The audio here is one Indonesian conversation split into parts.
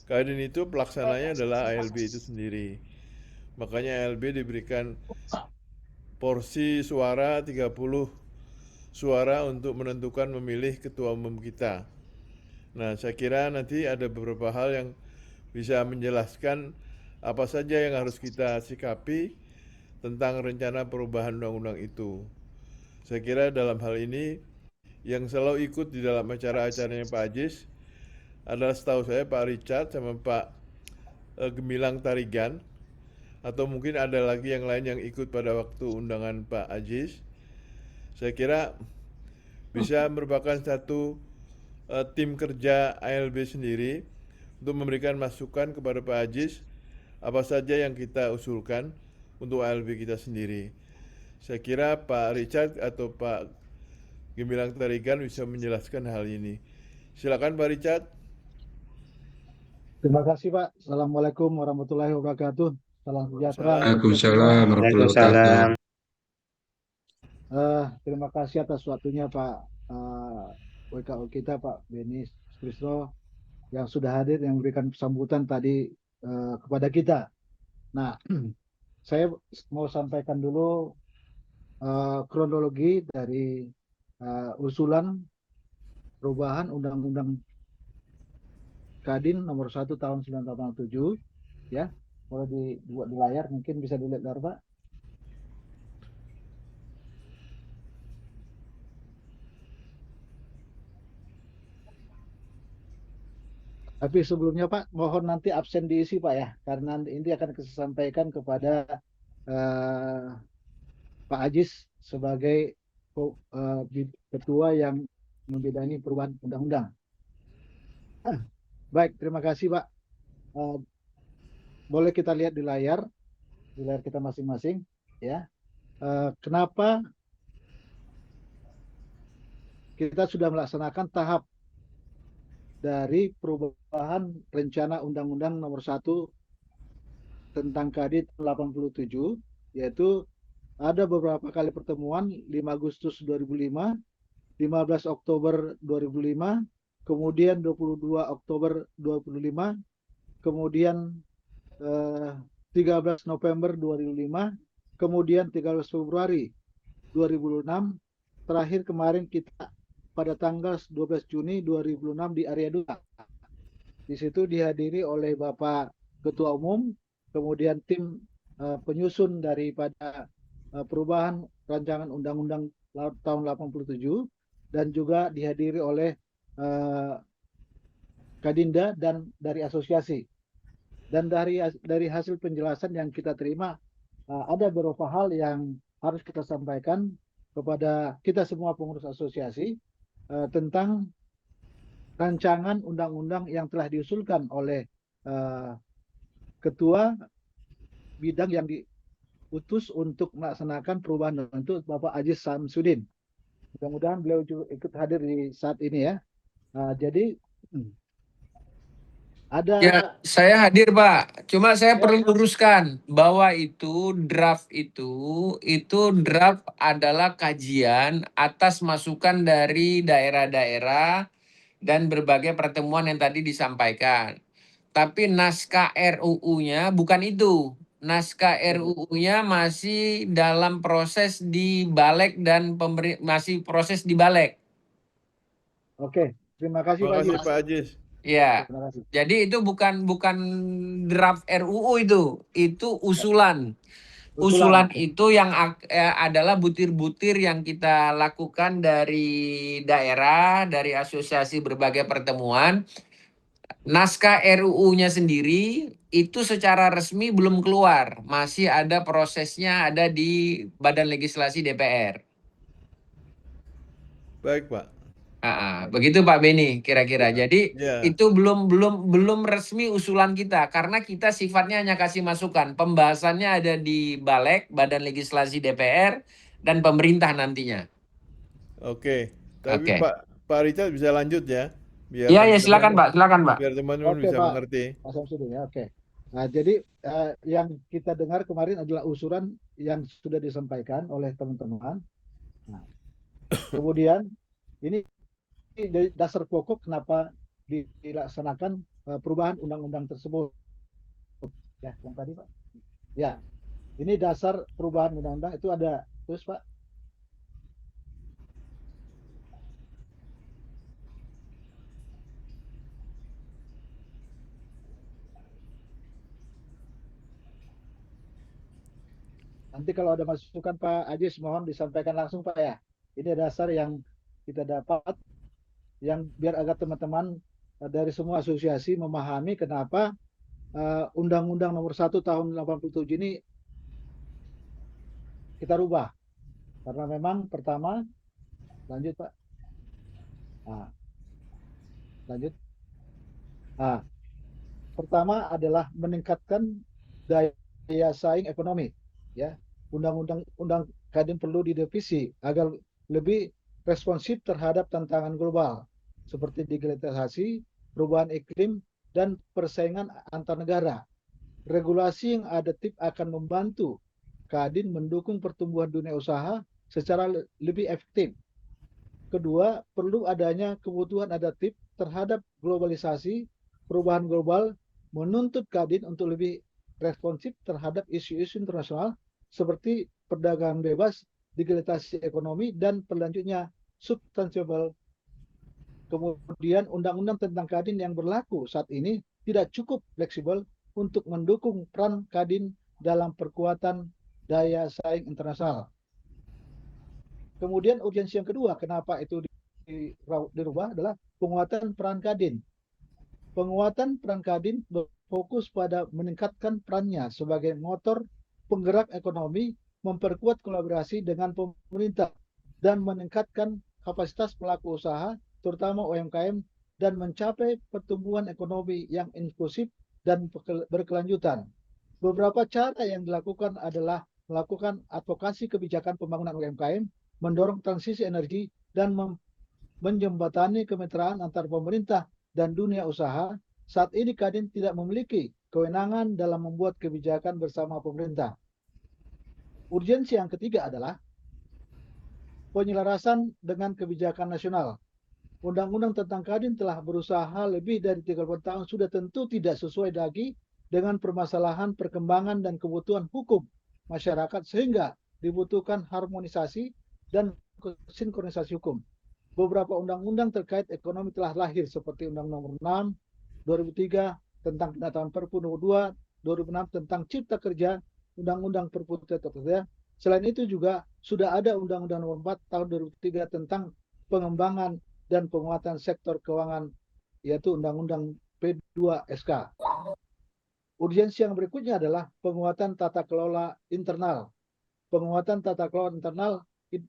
Kadin itu pelaksananya adalah ALB itu sendiri. Makanya ALB diberikan porsi suara 30 suara untuk menentukan memilih ketua umum kita. Nah, saya kira nanti ada beberapa hal yang bisa menjelaskan apa saja yang harus kita sikapi tentang rencana perubahan undang-undang itu. Saya kira dalam hal ini yang selalu ikut di dalam acara-acaranya Pak Ajis adalah setahu saya Pak Richard sama Pak Gemilang Tarigan, atau mungkin ada lagi yang lain yang ikut pada waktu undangan Pak Ajis. Saya kira bisa merupakan satu tim kerja ALB sendiri untuk memberikan masukan kepada Pak Ajis apa saja yang kita usulkan untuk ALB kita sendiri. Saya kira Pak Richard atau Pak Gemilang Tarigan bisa menjelaskan hal ini. Silakan Pak Richard. Terima kasih Pak. Assalamualaikum warahmatullahi wabarakatuh. Salam sejahtera untuk kita semua. Waalaikumsalam warahmatullahi wabarakatuh. Waalaikumsalam. Terima kasih atas waktunya Pak WKO kita Pak Beni Sutrisno yang sudah hadir yang memberikan sambutan tadi kepada kita. Nah, saya mau sampaikan dulu kronologi dari usulan perubahan Undang-Undang Kadin nomor 1 tahun 1987 ya. Boleh dibuat di layar, mungkin bisa dilihat Pak. Tapi sebelumnya Pak, mohon nanti absen diisi Pak ya, karena ini akan saya sampaikan kepada eh, Pak Ajis sebagai ketua yang membidangi perubahan undang-undang. Baik, terima kasih Pak. Eh, boleh kita lihat di layar kita masing-masing ya. Kenapa kita sudah melaksanakan tahap dari perubahan rencana Undang-Undang nomor 1 tentang Kadin 87, yaitu ada beberapa kali pertemuan 5 Agustus 2005, 15 Oktober 2005, kemudian 22 Oktober 2005, kemudian 13 November 2005, kemudian 13 Februari 2006, terakhir kemarin kita pada tanggal 12 Juni 2006 di area 2. Di situ dihadiri oleh Bapak Ketua Umum, kemudian tim penyusun daripada perubahan rancangan Undang-Undang tahun 87 dan juga dihadiri oleh Kadinda dan dari asosiasi. Dan dari hasil penjelasan yang kita terima ada beberapa hal yang harus kita sampaikan kepada kita semua pengurus asosiasi tentang rancangan undang-undang yang telah diusulkan oleh ketua bidang yang diutus untuk melaksanakan perubahan itu Bapak Ajis Samsudin. Mudah-mudahan beliau juga ikut hadir di saat ini ya. Jadi ada Ya, saya hadir Pak. Cuma saya ya, perlu luruskan bahwa draft itu draft adalah kajian atas masukan dari daerah-daerah dan berbagai pertemuan yang tadi disampaikan. Tapi naskah RUU-nya bukan itu. Naskah RUU-nya masih dalam proses di Balek dan masih proses di Balek. Oke, terima kasih Terima Pak kasih Ajis. Pak Ajis. Ya. Terima kasih. Jadi itu bukan draft RUU itu usulan. Usulan itu yang adalah butir-butir yang kita lakukan dari daerah, dari asosiasi berbagai pertemuan. Naskah RUU-nya sendiri itu secara resmi belum keluar, masih ada prosesnya ada di Badan Legislasi DPR. Baik Pak. Begitu Pak Beni kira-kira. Jadi Ya. itu belum resmi usulan kita karena kita sifatnya hanya kasih masukan. Pembahasannya ada di Balek, Badan Legislasi DPR dan pemerintah nantinya. Oke. Tapi Oke. Pak Richard bisa lanjut ya, biar Iya ya teman-teman silakan Pak, silakan Pak. biar teman-teman Oke bisa Pak, mengerti. Pak Samsudin ya. Oke. Nah, jadi yang kita dengar kemarin adalah usulan yang sudah disampaikan oleh teman-teman. Nah, kemudian ini dasar pokok kenapa dilaksanakan perubahan undang-undang tersebut. Ya, yang tadi Pak. Ya, ini dasar perubahan undang-undang itu ada terus Pak. Nanti kalau ada masukan Pak Ajis mohon disampaikan langsung Pak ya. Ini dasar yang kita dapat yang biar agar teman-teman dari semua asosiasi memahami kenapa Undang-Undang Nomor 1 Tahun 87 ini kita rubah. Karena memang pertama, lanjut Pak. Nah, lanjut. Nah, pertama adalah meningkatkan daya saing ekonomi. Ya, undang-undang Kadin perlu direvisi agar lebih responsif terhadap tantangan global seperti digitalisasi, perubahan iklim, dan persaingan antar negara. Regulasi yang adaptif akan membantu Kadin mendukung pertumbuhan dunia usaha secara lebih efektif. Kedua, perlu adanya kebutuhan adaptif terhadap globalisasi. Perubahan global menuntut Kadin untuk lebih responsif terhadap isu-isu internasional seperti perdagangan bebas, digitalisasi ekonomi, dan berlanjutnya sustainable. Kemudian undang-undang tentang Kadin yang berlaku saat ini tidak cukup fleksibel untuk mendukung peran Kadin dalam perkuatan daya saing internasional. Kemudian urgensi yang kedua, kenapa itu dirubah adalah penguatan peran Kadin. Penguatan peran Kadin berfokus pada meningkatkan perannya sebagai motor penggerak ekonomi, memperkuat kolaborasi dengan pemerintah, dan meningkatkan kapasitas pelaku usaha, terutama UMKM, dan mencapai pertumbuhan ekonomi yang inklusif dan berkelanjutan. Beberapa cara yang dilakukan adalah melakukan advokasi kebijakan pembangunan UMKM, mendorong transisi energi, dan menjembatani kemitraan antar pemerintah dan dunia usaha. Saat ini Kadin tidak memiliki kewenangan dalam membuat kebijakan bersama pemerintah. Urgensi yang ketiga adalah penyelarasan dengan kebijakan nasional. Undang-undang tentang Kadin telah berusaha lebih dari 30 tahun, sudah tentu tidak sesuai lagi dengan permasalahan perkembangan dan kebutuhan hukum masyarakat, sehingga dibutuhkan harmonisasi dan sinkronisasi hukum. Beberapa undang-undang terkait ekonomi telah lahir seperti Undang Nomor 6 2003 tentang penetapan Perpu Nomor 2 2006 tentang Cipta Kerja, Undang-Undang Perpu Cipta Kerja. Selain itu juga sudah ada Undang-Undang Nomor 4 tahun 2003 tentang pengembangan dan penguatan sektor keuangan, yaitu Undang-Undang P2SK. Urgensi yang berikutnya adalah penguatan tata kelola internal. Penguatan tata kelola internal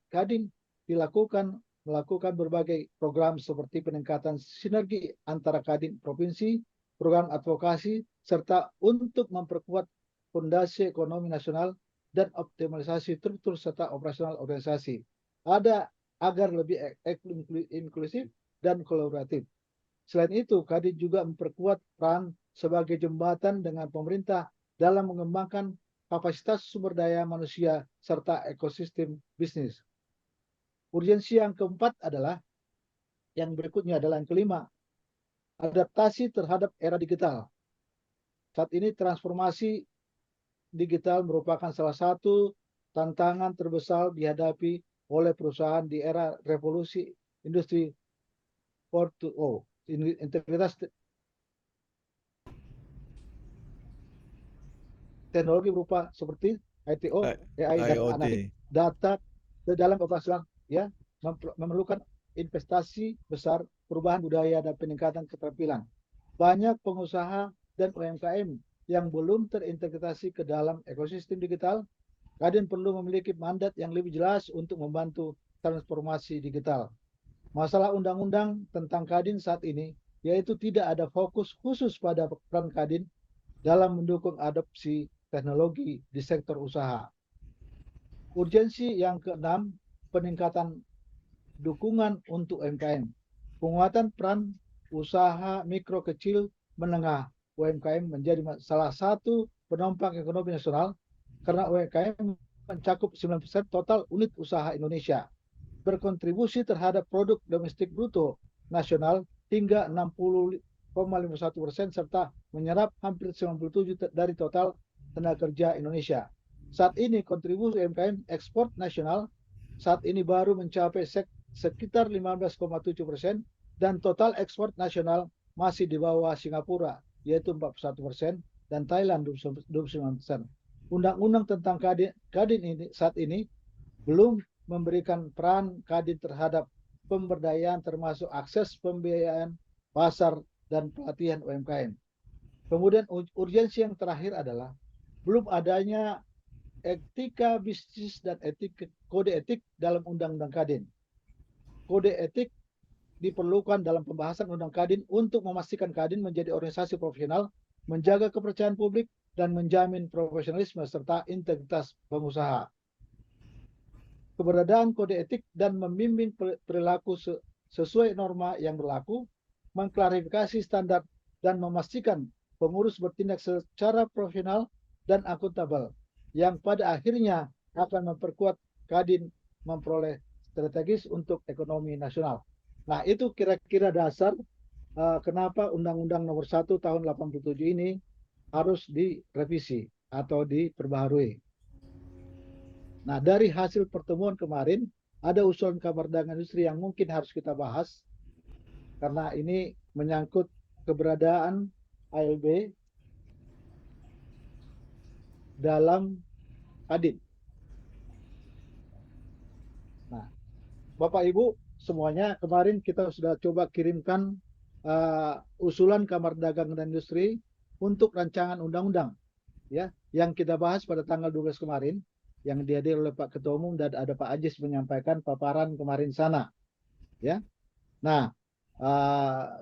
Kadin melakukan berbagai program seperti peningkatan sinergi antara Kadin provinsi, program advokasi, serta untuk memperkuat fondasi ekonomi nasional dan optimalisasi struktur serta operasional organisasi. Ada agar lebih inklusif dan kolaboratif. Selain itu, Kadin juga memperkuat peran sebagai jembatan dengan pemerintah dalam mengembangkan kapasitas sumber daya manusia serta ekosistem bisnis. Urgensi yang keempat adalah, yang berikutnya adalah yang kelima, adaptasi terhadap era digital. Saat ini transformasi digital merupakan salah satu tantangan terbesar dihadapi oleh perusahaan di era revolusi industri 4.0. Integritas teknologi berupa seperti ITO, AI, dan analitik data dalam operasional, ya, memerlukan investasi besar, perubahan budaya, dan peningkatan keterampilan. Banyak pengusaha dan UMKM yang belum terintegrasi ke dalam ekosistem digital. Kadin perlu memiliki mandat yang lebih jelas untuk membantu transformasi digital. Masalah undang-undang tentang Kadin saat ini yaitu tidak ada fokus khusus pada peran Kadin dalam mendukung adopsi teknologi di sektor usaha. Urgensi yang keenam, peningkatan dukungan untuk UMKM. Penguatan peran usaha mikro kecil menengah UMKM menjadi salah satu penopang ekonomi nasional karena UMKM mencakup 9% total unit usaha Indonesia, berkontribusi terhadap produk domestik bruto nasional hingga 60,51% serta menyerap hampir 97% dari total tenaga kerja Indonesia. Saat ini kontribusi UMKM ekspor nasional saat ini baru mencapai sekitar 15,7% dan total ekspor nasional masih di bawah Singapura yaitu 41% dan Thailand 29%. Undang-undang tentang Kadin ini saat ini belum memberikan peran Kadin terhadap pemberdayaan termasuk akses pembiayaan, pasar, dan pelatihan UMKM. Kemudian urgensi yang terakhir adalah belum adanya etika bisnis dan kode etik dalam Undang-Undang Kadin. Kode etik diperlukan dalam pembahasan Undang Kadin untuk memastikan Kadin menjadi organisasi profesional, menjaga kepercayaan publik, dan menjamin profesionalisme serta integritas pengusaha. Keberadaan kode etik dan membimbing perilaku sesuai norma yang berlaku, mengklarifikasi standar, dan memastikan pengurus bertindak secara profesional dan akuntabel, yang pada akhirnya akan memperkuat Kadin memperoleh strategis untuk ekonomi nasional. Nah, itu kira-kira dasar kenapa Undang-Undang Nomor 1 Tahun 87 ini harus direvisi atau diperbaharui. Nah, dari hasil pertemuan kemarin, ada usulan Kamar Dagang Industri yang mungkin harus kita bahas, karena ini menyangkut keberadaan ALB dalam Kadin. Nah, Bapak Ibu semuanya, kemarin kita sudah coba kirimkan usulan Kamar Dagang dan Industri untuk rancangan undang-undang ya yang kita bahas pada tanggal 12 kemarin, yang dihadiri oleh Pak Ketua Umum dan ada Pak Ajis menyampaikan paparan kemarin sana ya. Nah,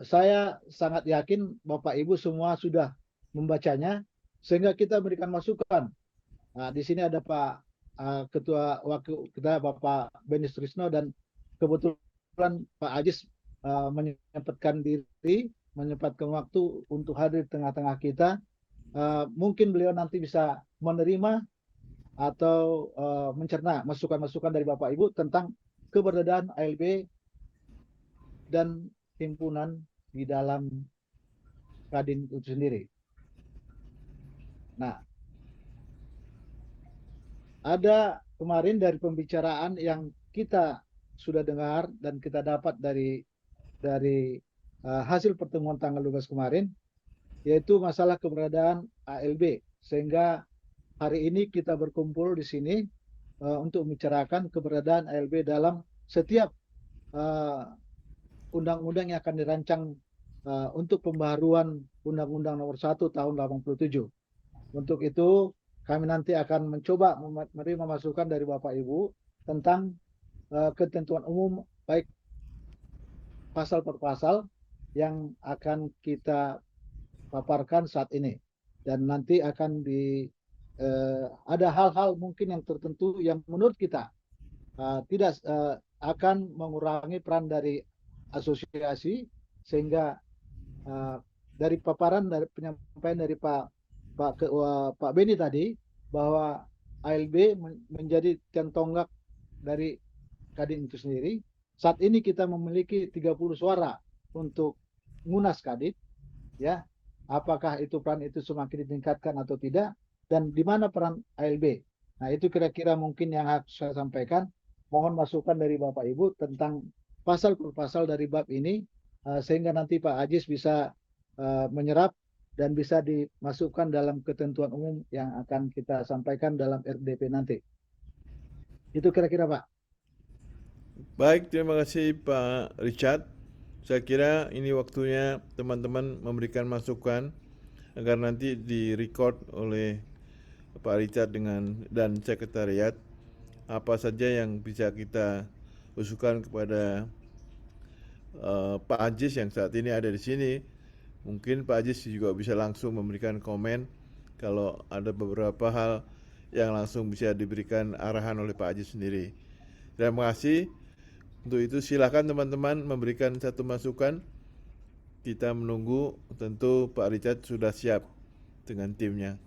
saya sangat yakin Bapak Ibu semua sudah membacanya sehingga kita berikan masukan. Nah, di sini ada Pak Ketua Wakil kita Bapak Beni Trisno dan kebetulan Pak Ajis menyempatkan waktu untuk hadir di tengah-tengah kita. Mungkin beliau nanti bisa menerima atau mencerna masukan-masukan dari Bapak Ibu tentang keberadaan ALB dan himpunan di dalam Kadin itu sendiri. Nah, ada kemarin dari pembicaraan yang kita sudah dengar dan kita dapat dari hasil pertemuan tanggal 12 kemarin, yaitu masalah keberadaan ALB, sehingga hari ini kita berkumpul di sini untuk membicarakan keberadaan ALB dalam setiap undang-undang yang akan dirancang untuk pembaharuan Undang-Undang Nomor 1 Tahun 87. Untuk itu kami nanti akan mencoba menerima masukan dari Bapak Ibu tentang ketentuan umum baik pasal per pasal yang akan kita paparkan saat ini, dan nanti akan ada hal-hal mungkin yang tertentu yang menurut kita tidak akan mengurangi peran dari asosiasi, sehingga dari paparan dari penyampaian dari Pak Beni tadi bahwa ALB menjadi tiang tonggak dari Kadin itu sendiri. Saat ini kita memiliki 30 suara untuk munas Kadin, ya. Apakah itu peran itu semakin ditingkatkan atau tidak, dan di mana peran ALB? Nah, itu kira-kira mungkin yang harus saya sampaikan. Mohon masukan dari Bapak Ibu tentang pasal per pasal dari bab ini, sehingga nanti Pak Ajis bisa menyerap dan bisa dimasukkan dalam ketentuan umum yang akan kita sampaikan dalam RDP nanti. Itu kira-kira Pak. Baik, terima kasih Pak Richard. Saya kira ini waktunya teman-teman memberikan masukan agar nanti direcord oleh Pak Richard dan sekretariat apa saja yang bisa kita usulkan kepada Pak Ajis yang saat ini ada di sini. Mungkin Pak Ajis juga bisa langsung memberikan komen kalau ada beberapa hal yang langsung bisa diberikan arahan oleh Pak Ajis sendiri. Terima kasih. Untuk itu silakan teman-teman memberikan satu masukan. Kita menunggu, tentu Pak Richard sudah siap dengan timnya.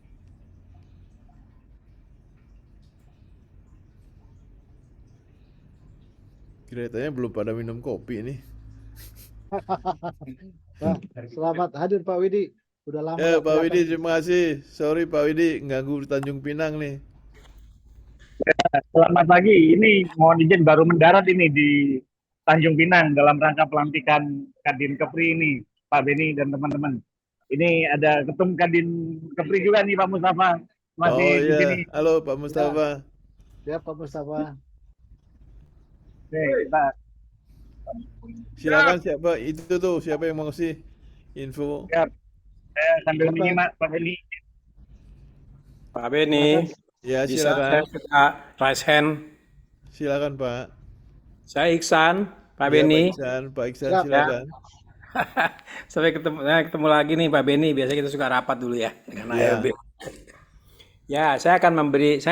Kelihatannya belum pada minum kopi nih. Wah, selamat hadir Pak Widi. Udah lama Ya, nggak Pak kelihatan. Widi, terima kasih. Sorry Pak Widi, ganggu di Tanjung Pinang nih. Selamat pagi. Ini mohon izin baru mendarat ini di Tanjung Pinang dalam rangka pelantikan Kadin Kepri ini, Pak Beni dan teman-teman. Ini ada ketum Kadin Kepri juga nih Pak Mustafa masih Oh di sini. iya, halo Pak Mustafa. Ya Pak Mustafa. Oke, kita Silakan siapa itu tuh, siapa yang mau ngasih info? siap. Saya sambil Siapa? menyimak Pak Beni. Pak Beni, Ya, bisa saya silakan. suka raise hand. Silakan Pak. Saya Iksan, Pak Ya, Beni. Pak Iksan Siap. silakan. Sampai ketemu lagi nih Pak Beni. Biasanya kita suka rapat dulu ya dengan Ya. ALB. Ya, saya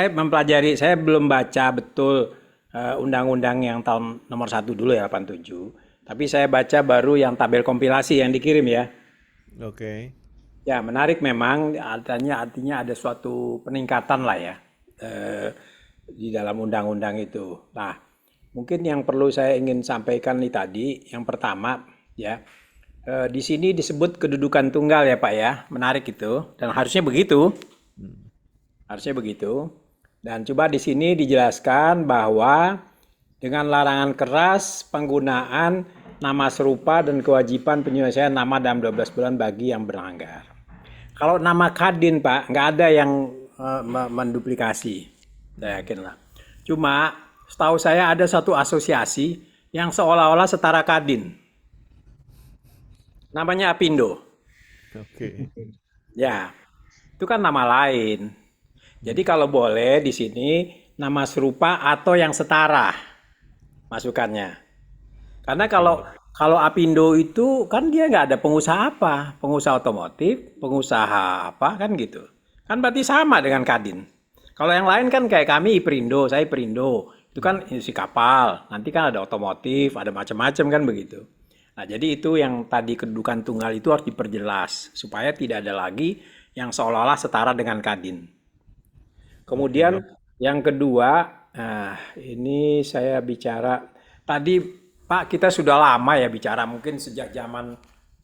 mempelajari, saya belum baca betul undang-undang yang tahun nomor 1 dulu ya, 87. Tapi saya baca baru yang tabel kompilasi yang dikirim ya. Oke. Ya, menarik memang, artinya ada suatu peningkatan lah ya di dalam undang-undang itu. Nah, mungkin yang perlu saya ingin sampaikan nih tadi, yang pertama ya, di sini disebut kedudukan tunggal ya Pak ya, menarik itu, dan harusnya begitu. Harusnya begitu. Dan coba di sini dijelaskan bahwa dengan larangan keras penggunaan nama serupa dan kewajiban penyelesaian nama dalam 12 bulan bagi yang berlanggar. Kalau nama Kadin Pak, nggak ada yang menduplikasi, saya yakin lah. Cuma setahu saya ada satu asosiasi yang seolah-olah setara Kadin. Namanya Apindo. Oke. Ya, itu kan nama lain. Jadi kalau boleh di sini nama serupa atau yang setara masukannya. Karena kalau Apindo itu kan dia nggak ada pengusaha apa, pengusaha otomotif, pengusaha apa kan gitu. Kan berarti sama dengan Kadin. Kalau yang lain kan kayak kami Iperindo, saya Iperindo. Itu kan industri kapal, nanti kan ada otomotif, ada macam-macam kan begitu. Nah, jadi itu yang tadi kedudukan tunggal itu harus diperjelas supaya tidak ada lagi yang seolah-olah setara dengan Kadin. Kemudian yang kedua, ini saya bicara tadi Pak, kita sudah lama ya bicara, mungkin sejak zaman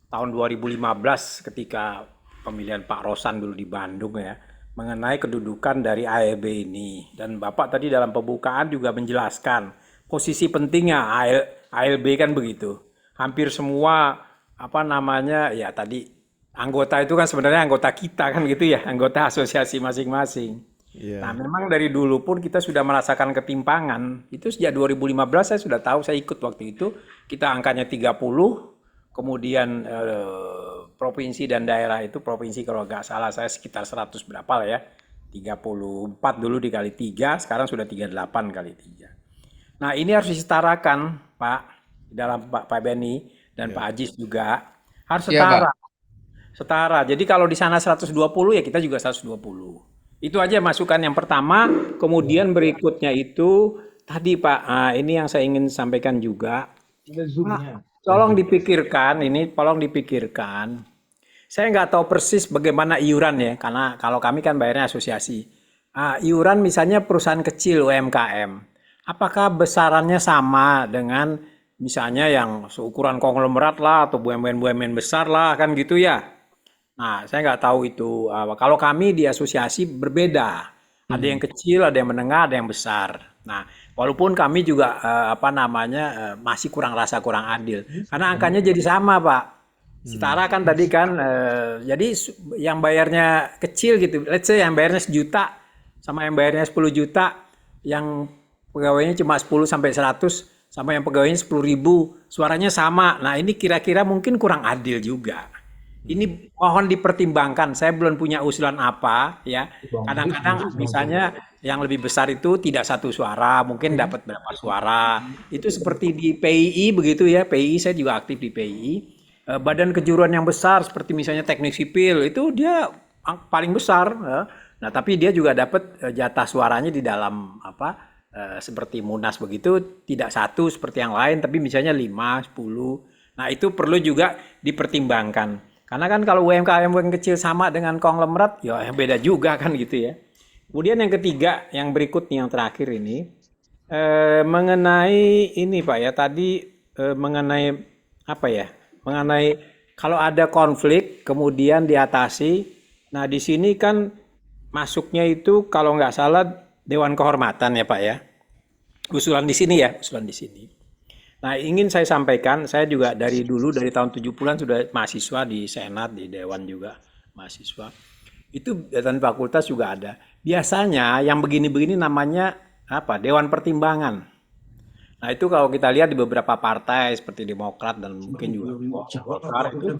tahun 2015 ketika pemilihan Pak Rosan dulu di Bandung ya, mengenai kedudukan dari ALB ini. Dan Bapak tadi dalam pembukaan juga menjelaskan posisi pentingnya ALB kan begitu. Hampir semua ya tadi anggota itu kan sebenarnya anggota kita kan gitu ya, anggota asosiasi masing-masing. Iya. Nah, memang dari dulu pun kita sudah merasakan ketimpangan. Itu sejak 2015 saya sudah tahu, saya ikut waktu itu. Kita angkanya 30, kemudian provinsi dan daerah itu, provinsi kalau nggak salah saya sekitar 100 berapa lah ya. 34 dulu dikali 3, sekarang sudah 38 kali 3. Nah, ini harus disetarakan, Pak, dalam Pak Beni dan Pak Ajis juga. Harus Iya, Pak. setara. Setara. Jadi kalau di sana 120 ya kita juga 120. Itu aja masukan yang pertama. Kemudian berikutnya itu tadi Pak, ini yang saya ingin sampaikan juga. Tolong dipikirkan, Saya nggak tahu persis bagaimana iuran ya, karena kalau kami kan bayarnya asosiasi. Iuran misalnya perusahaan kecil UMKM, apakah besarannya sama dengan misalnya yang seukuran konglomerat lah atau BUMN besar lah kan gitu ya? Nah, saya nggak tahu itu. Kalau kami di asosiasi berbeda. Ada yang kecil, ada yang menengah, ada yang besar. Nah, walaupun kami juga masih kurang adil. Karena angkanya jadi sama, Pak. Setara kan tadi kan. Jadi yang bayarnya kecil gitu. Let's say yang bayarnya 1 juta sama yang bayarnya 10 juta. Yang pegawainya cuma 10 sampai 100 sama yang pegawainya 10.000. Suaranya sama. Nah, ini kira-kira mungkin kurang adil juga. Ini mohon dipertimbangkan. Saya belum punya usulan apa ya. Kadang-kadang misalnya yang lebih besar itu tidak satu suara, mungkin dapat berapa suara. Itu seperti di PII begitu ya. PII saya juga aktif di PII. Badan kejuruan yang besar seperti misalnya teknik sipil itu dia paling besar. Nah, tapi dia juga dapat jatah suaranya di dalam seperti Munas begitu, tidak satu seperti yang lain, tapi misalnya 5, 10. Nah, itu perlu juga dipertimbangkan. Karena kan kalau UMKM kecil sama dengan konglomerat, ya yang beda juga kan gitu ya. Kemudian yang ketiga, yang berikutnya yang terakhir ini, mengenai ini Pak ya, tadi mengenai apa ya, mengenai kalau ada konflik kemudian diatasi. Nah, di sini kan masuknya itu kalau nggak salah Dewan Kehormatan ya Pak ya. Usulan di sini ya, usulan di sini. Nah, ingin saya sampaikan, saya juga dari dulu dari tahun 70-an sudah mahasiswa di Senat, di Dewan juga mahasiswa. Itu dan fakultas juga ada. Biasanya yang begini-begini namanya apa? Dewan Pertimbangan. Nah, itu kalau kita lihat di beberapa partai seperti Demokrat dan mungkin juga Golkar itu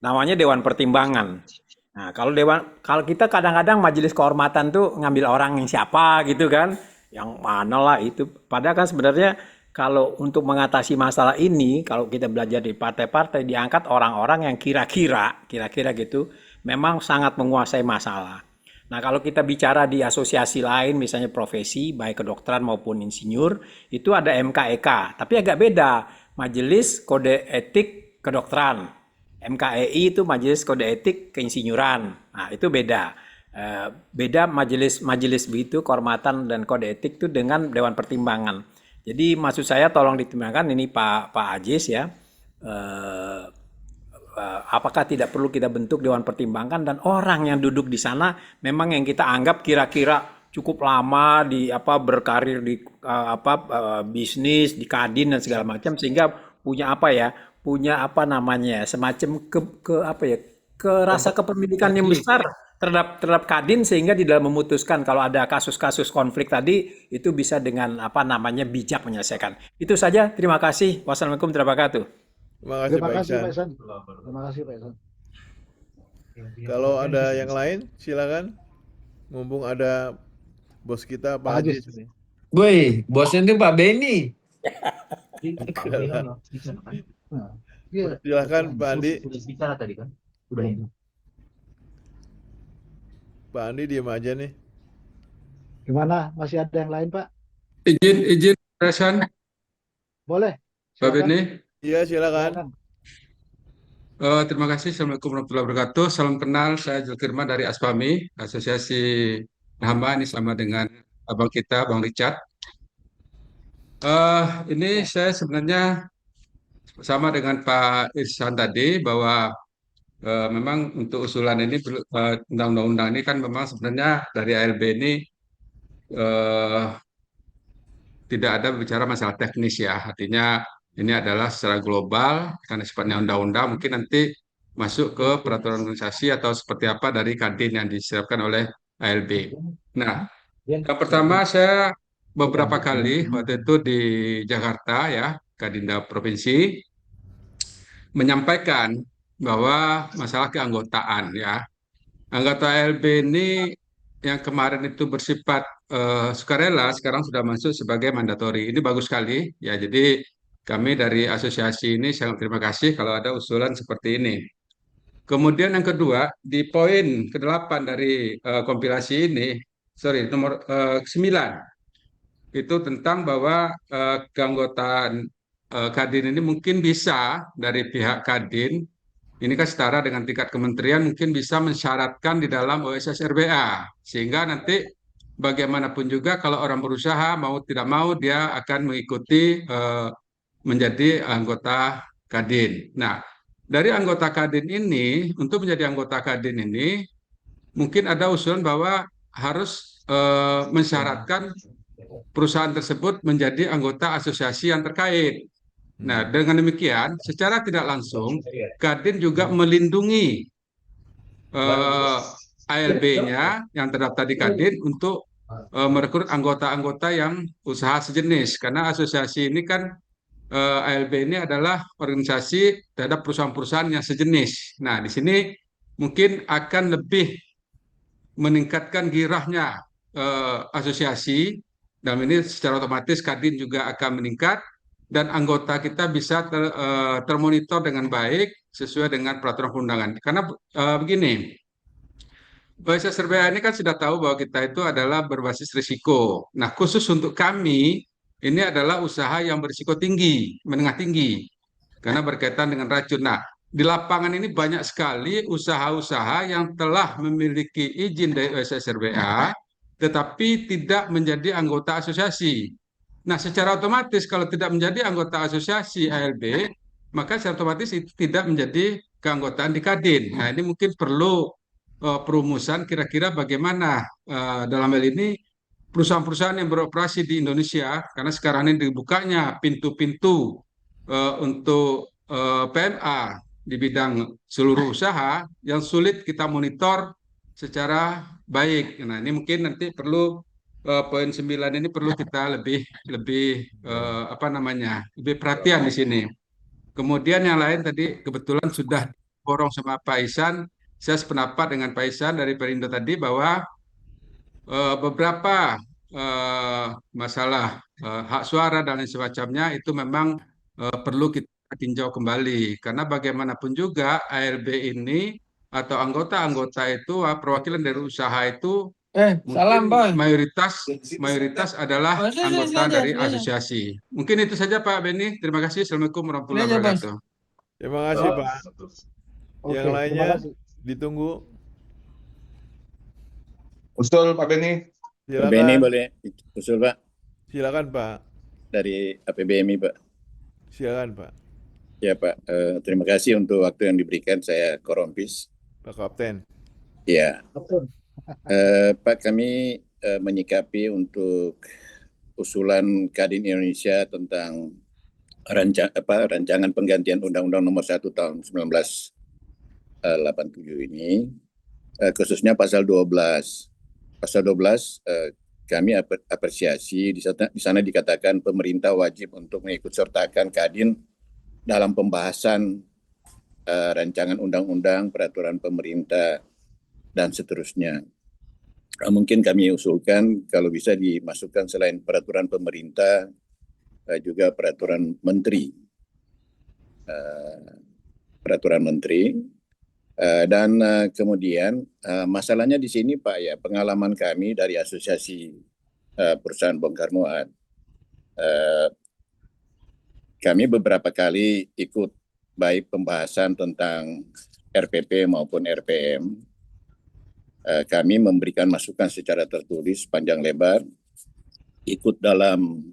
namanya Dewan Pertimbangan. Nah, kalau kita kadang-kadang Majelis Kehormatan tuh ngambil orang yang siapa gitu kan, yang mana lah itu. Padahal kan sebenarnya kalau untuk mengatasi masalah ini, kalau kita belajar di partai-partai diangkat orang-orang yang kira-kira gitu, memang sangat menguasai masalah. Nah, kalau kita bicara di asosiasi lain, misalnya profesi, baik kedokteran maupun insinyur, itu ada MKEK, tapi agak beda. Majelis Kode Etik Kedokteran. MKEI itu Majelis Kode Etik Keinsinyuran. Nah, itu beda. Beda majelis begitu, kehormatan dan kode etik itu dengan Dewan Pertimbangan. Jadi maksud saya tolong dipertimbangkan ini Pak Ajis ya. Apakah tidak perlu kita bentuk Dewan Pertimbangan dan orang yang duduk di sana memang yang kita anggap kira-kira cukup lama di berkarir di bisnis di Kadin dan segala macam sehingga punya semacam rasa kepemilikan yang besar terhadap Kadin sehingga di dalam memutuskan kalau ada kasus-kasus konflik tadi itu bisa dengan bijak menyelesaikan. Itu saja. Terima kasih. Wassalamualaikum warahmatullahi wabarakatuh. Terima kasih Pak Ihsan. Terima kasih Pak Ihsan. Kalau ada yang lain silakan. Mumpung ada bos kita Pak Ajis. Woi, bosnya itu Pak Beni. Silakan Pak Andi. Sudah bicara tadi kan? Sudah ini. Pak Andi diam aja nih. Gimana? Masih ada yang lain Pak? Izin Resan, Boleh. Pak Silakan. Beni. Iya silakan. Terima kasih. Assalamualaikum warahmatullahi wabarakatuh. Salam kenal, saya Zulkirman dari ASPAMI, Asosiasi Hamba, ini sama dengan abang kita, Bang Richard. Ini saya sebenarnya sama dengan Pak Ihsan tadi bahwa memang untuk usulan ini undang-undang ini kan memang sebenarnya dari ALB ini tidak ada bicara masalah teknis ya. Artinya ini adalah secara global karena sifatnya undang-undang mungkin nanti masuk ke peraturan organisasi atau seperti apa dari Kadin yang disiapkan oleh ALB. Nah, yang pertama saya beberapa kali waktu itu di Jakarta ya, Kadinda Provinsi menyampaikan bahwa masalah keanggotaan ya. Anggota ALB ini yang kemarin itu bersifat sukarela sekarang sudah masuk sebagai mandatori. Ini bagus sekali ya. Jadi kami dari asosiasi ini sangat terima kasih kalau ada usulan seperti ini. Kemudian yang kedua di poin ke-8 dari kompilasi ini, nomor 9 itu tentang bahwa keanggotaan Kadin ini mungkin bisa dari pihak Kadin ini kan setara dengan tingkat kementerian mungkin bisa mensyaratkan di dalam OSS RBA sehingga nanti bagaimanapun juga kalau orang berusaha mau tidak mau dia akan mengikuti menjadi anggota Kadin. Nah, dari anggota Kadin ini untuk menjadi anggota Kadin ini mungkin ada usulan bahwa harus mensyaratkan perusahaan tersebut menjadi anggota asosiasi yang terkait. Nah, dengan demikian, secara tidak langsung, Kadin juga melindungi ALB-nya yang terdaftar di Kadin untuk merekrut anggota-anggota yang usaha sejenis. Karena asosiasi ini kan, ALB ini adalah organisasi terhadap perusahaan-perusahaan yang sejenis. Nah, di sini mungkin akan lebih meningkatkan girahnya asosiasi, dan ini secara otomatis Kadin juga akan meningkat, dan anggota kita bisa termonitor dengan baik sesuai dengan peraturan perundangan. Karena begini, OSS RBA ini kan sudah tahu bahwa kita itu adalah berbasis risiko. Nah, khusus untuk kami, ini adalah usaha yang berisiko tinggi, menengah tinggi, karena berkaitan dengan racun. Nah, di lapangan ini banyak sekali usaha-usaha yang telah memiliki izin dari OSS RBA, tetapi tidak menjadi anggota asosiasi. Nah, secara otomatis kalau tidak menjadi anggota asosiasi ALB, maka secara otomatis itu tidak menjadi keanggotaan di Kadin. Nah, ini mungkin perlu perumusan kira-kira bagaimana dalam hal ini perusahaan-perusahaan yang beroperasi di Indonesia, karena sekarang ini dibukanya pintu-pintu untuk PMA di bidang seluruh usaha yang sulit kita monitor secara baik. Nah, ini mungkin nanti perlu poin 9 ini perlu kita lebih lebih apa namanya, lebih perhatian di sini. Kemudian yang lain tadi kebetulan sudah borong sama Pak Isan, saya sependapat dengan Pak Isan dari Perindo tadi bahwa beberapa masalah hak suara dan lain semacamnya itu memang perlu kita tinjau kembali karena bagaimanapun juga ALB ini atau anggota-anggota itu perwakilan dari usaha itu Salam mungkin boy. mayoritas adalah anggota dari asosiasi. Mungkin itu saja Pak Beni. Terima kasih. Assalamualaikum warahmatullahi Ini aja, Bos. wabarakatuh. Terima kasih Pak. Oke, Yang terima lainnya kasih. ditunggu. Usul Pak Beni. Pak Beni Silakan. boleh usul Pak Silakan Pak. dari APBMI Pak. Silakan Pak. Ya Pak, terima kasih untuk waktu yang diberikan. Saya Korompis. Pak Kapten. Ya, Betul. Pak kami menyikapi untuk usulan Kadin Indonesia tentang rancangan penggantian Undang-Undang Nomor 1 Tahun 1987 ini, khususnya pasal 12. Pasal 12 kami apresiasi di sana dikatakan pemerintah wajib untuk mengikut sertakan Kadin dalam pembahasan rancangan undang-undang, peraturan pemerintah, dan seterusnya. Mungkin kami usulkan kalau bisa dimasukkan selain peraturan pemerintah, juga peraturan menteri. Dan kemudian masalahnya di sini Pak ya, pengalaman kami dari asosiasi perusahaan bongkar muat, kami beberapa kali ikut baik pembahasan tentang RPP maupun RPM. Kami memberikan masukan secara tertulis panjang lebar, ikut dalam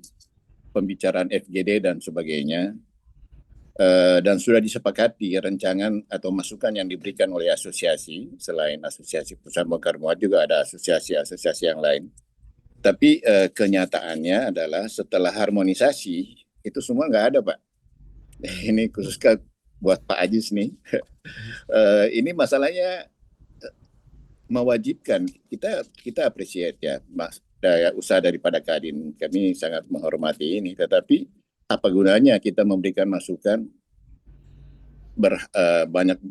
pembicaraan FGD dan sebagainya, dan sudah disepakati rancangan atau masukan yang diberikan oleh asosiasi. Selain asosiasi perusahaan bongkar muat juga ada asosiasi-asosiasi yang lain. Tapi kenyataannya adalah setelah harmonisasi itu semua nggak ada Pak. Ini khusus buat Pak Ajis nih. Ini masalahnya mewajibkan kita apresiasi ya Mas, daya usaha daripada Kadin, kami sangat menghormati ini, tetapi apa gunanya kita memberikan masukan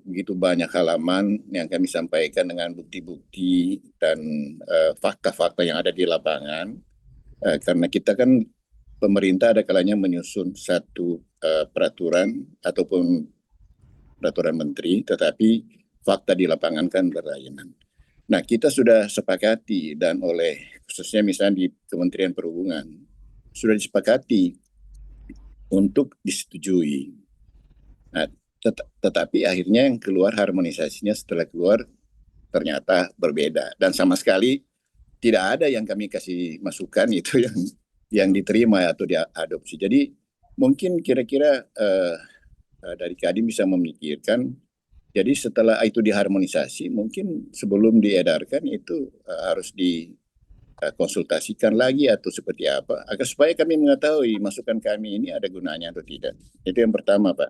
begitu banyak halaman yang kami sampaikan dengan bukti-bukti dan fakta-fakta yang ada di lapangan, karena kita kan pemerintah ada kalanya menyusun satu peraturan ataupun peraturan menteri, tetapi fakta di lapangan kan berlayanan. Nah, kita sudah sepakati dan oleh khususnya misalnya di Kementerian Perhubungan sudah disepakati untuk disetujui. Nah, tetapi akhirnya yang keluar harmonisasinya setelah keluar ternyata berbeda dan sama sekali tidak ada yang kami kasih masukan itu yang diterima atau diadopsi. Jadi mungkin kira-kira dari Kadin bisa memikirkan. Jadi setelah itu diharmonisasi, mungkin sebelum diedarkan itu harus dikonsultasikan lagi atau seperti apa, agar supaya kami mengetahui masukan kami ini ada gunanya atau tidak. Itu yang pertama Pak.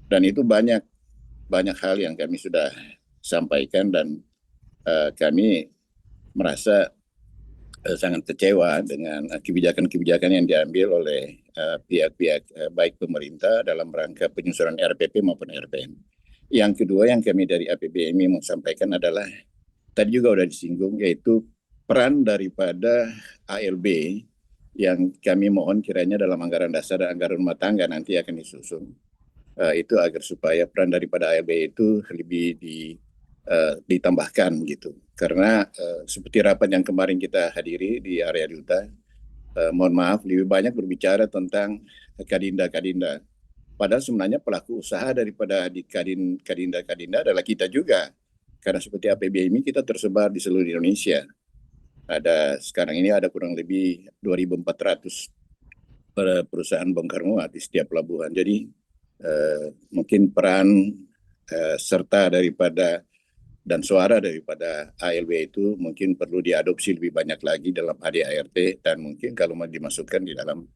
Dan itu banyak hal yang kami sudah sampaikan dan kami merasa sangat kecewa dengan kebijakan-kebijakan yang diambil oleh pihak-pihak baik pemerintah dalam rangka penyusunan RPP maupun RPM. Yang kedua yang kami dari APBMI mau sampaikan adalah tadi juga sudah disinggung, yaitu peran daripada ALB yang kami mohon kiranya dalam anggaran dasar dan anggaran rumah tangga nanti akan disusun. Itu agar supaya peran daripada ALB itu lebih ditambahkan gitu. Karena seperti rapat yang kemarin kita hadiri di area Duta, mohon maaf lebih banyak berbicara tentang Kadinda. Padahal sebenarnya pelaku usaha daripada di Kadinda adalah kita juga. Karena seperti APBMI kita tersebar di seluruh Indonesia. Sekarang ini ada kurang lebih 2.400 perusahaan bongkar muat di setiap pelabuhan. Jadi mungkin peran serta daripada dan suara daripada ALB itu mungkin perlu diadopsi lebih banyak lagi dalam ADART dan mungkin kalau mau dimasukkan di dalam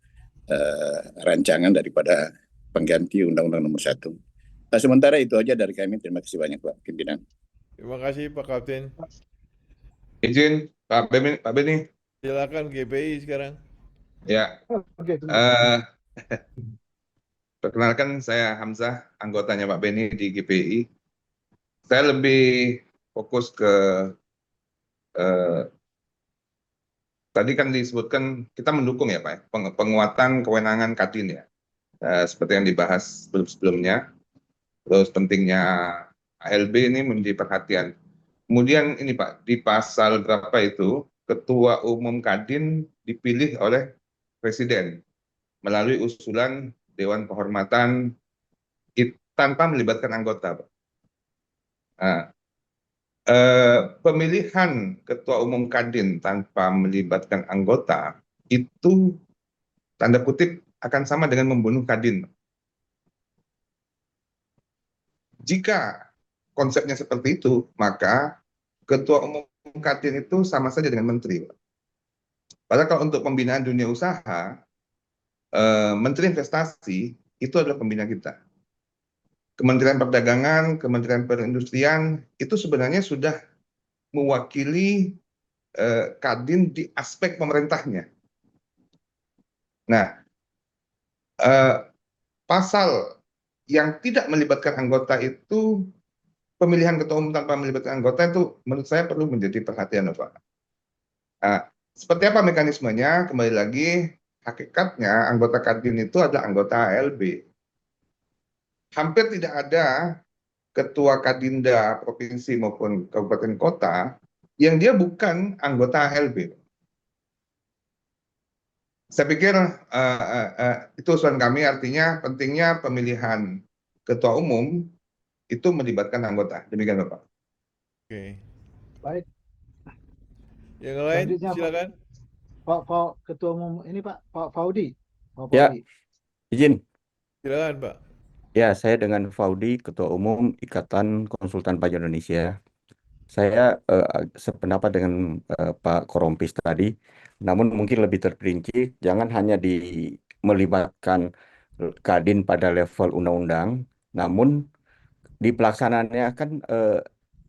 rancangan daripada pengganti Undang-Undang Nomor 1. Sementara itu aja dari kami. Terima kasih banyak Pak Pimpinan. Terima kasih Pak Kapten. Izin Pak Beni. Silakan GPI sekarang. Ya. Oke, Perkenalkan saya Hamzah, anggotanya Pak Beni di GPI. Saya lebih fokus ke tadi kan disebutkan kita mendukung ya Pak, penguatan kewenangan Kadin ya, seperti yang dibahas sebelumnya. Terus pentingnya ALB ini menjadi perhatian. Kemudian ini Pak, di pasal berapa itu Ketua Umum Kadin dipilih oleh Presiden melalui usulan Dewan Kehormatan tanpa melibatkan anggota Pak. Nah, pemilihan Ketua Umum Kadin tanpa melibatkan anggota itu tanda kutip akan sama dengan membunuh Kadin. Jika konsepnya seperti itu, maka Ketua Umum Kadin itu sama saja dengan menteri. Padahal kalau untuk pembinaan dunia usaha, Menteri Investasi itu adalah pembina kita. Kementerian Perdagangan, Kementerian Perindustrian itu sebenarnya sudah mewakili Kadin di aspek pemerintahnya. Nah, pasal yang tidak melibatkan anggota itu, pemilihan ketua umum tanpa melibatkan anggota itu menurut saya perlu menjadi perhatian, Pak. Seperti apa mekanismenya? Kembali lagi, hakikatnya anggota Kadin itu adalah anggota ALB. Hampir tidak ada ketua Kadinda provinsi maupun kabupaten kota yang dia bukan anggota ALB. Saya pikir itu usulan kami, artinya pentingnya pemilihan ketua umum itu melibatkan anggota. Demikian Bapak. Oke. baik. Yang lain Selanjutnya, silakan. Pak Ketua Umum ini Pak Faudi. Pak Ya. Faudi. Izin. Silakan Pak. Ya, saya dengan Faudi, Ketua Umum Ikatan Konsultan Pajak Indonesia. Saya sependapat dengan Pak Korompis tadi, namun mungkin lebih terperinci, jangan hanya melibatkan Kadin pada level undang-undang, namun di pelaksanaannya kan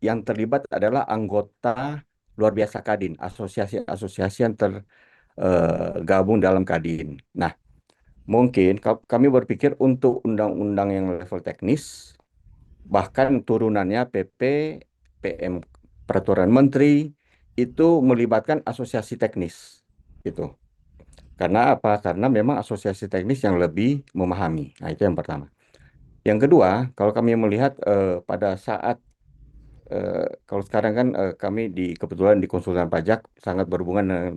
yang terlibat adalah anggota luar biasa Kadin, asosiasi-asosiasi yang tergabung dalam Kadin. Nah, mungkin kami berpikir untuk undang-undang yang level teknis, bahkan turunannya PP, PM, Peraturan Menteri, itu melibatkan asosiasi teknis. Gitu. Karena apa? Karena memang asosiasi teknis yang lebih memahami. Nah, itu yang pertama. Yang kedua, kalau kami melihat pada saat, kalau sekarang kan kami kebetulan di konsultan pajak sangat berhubungan dengan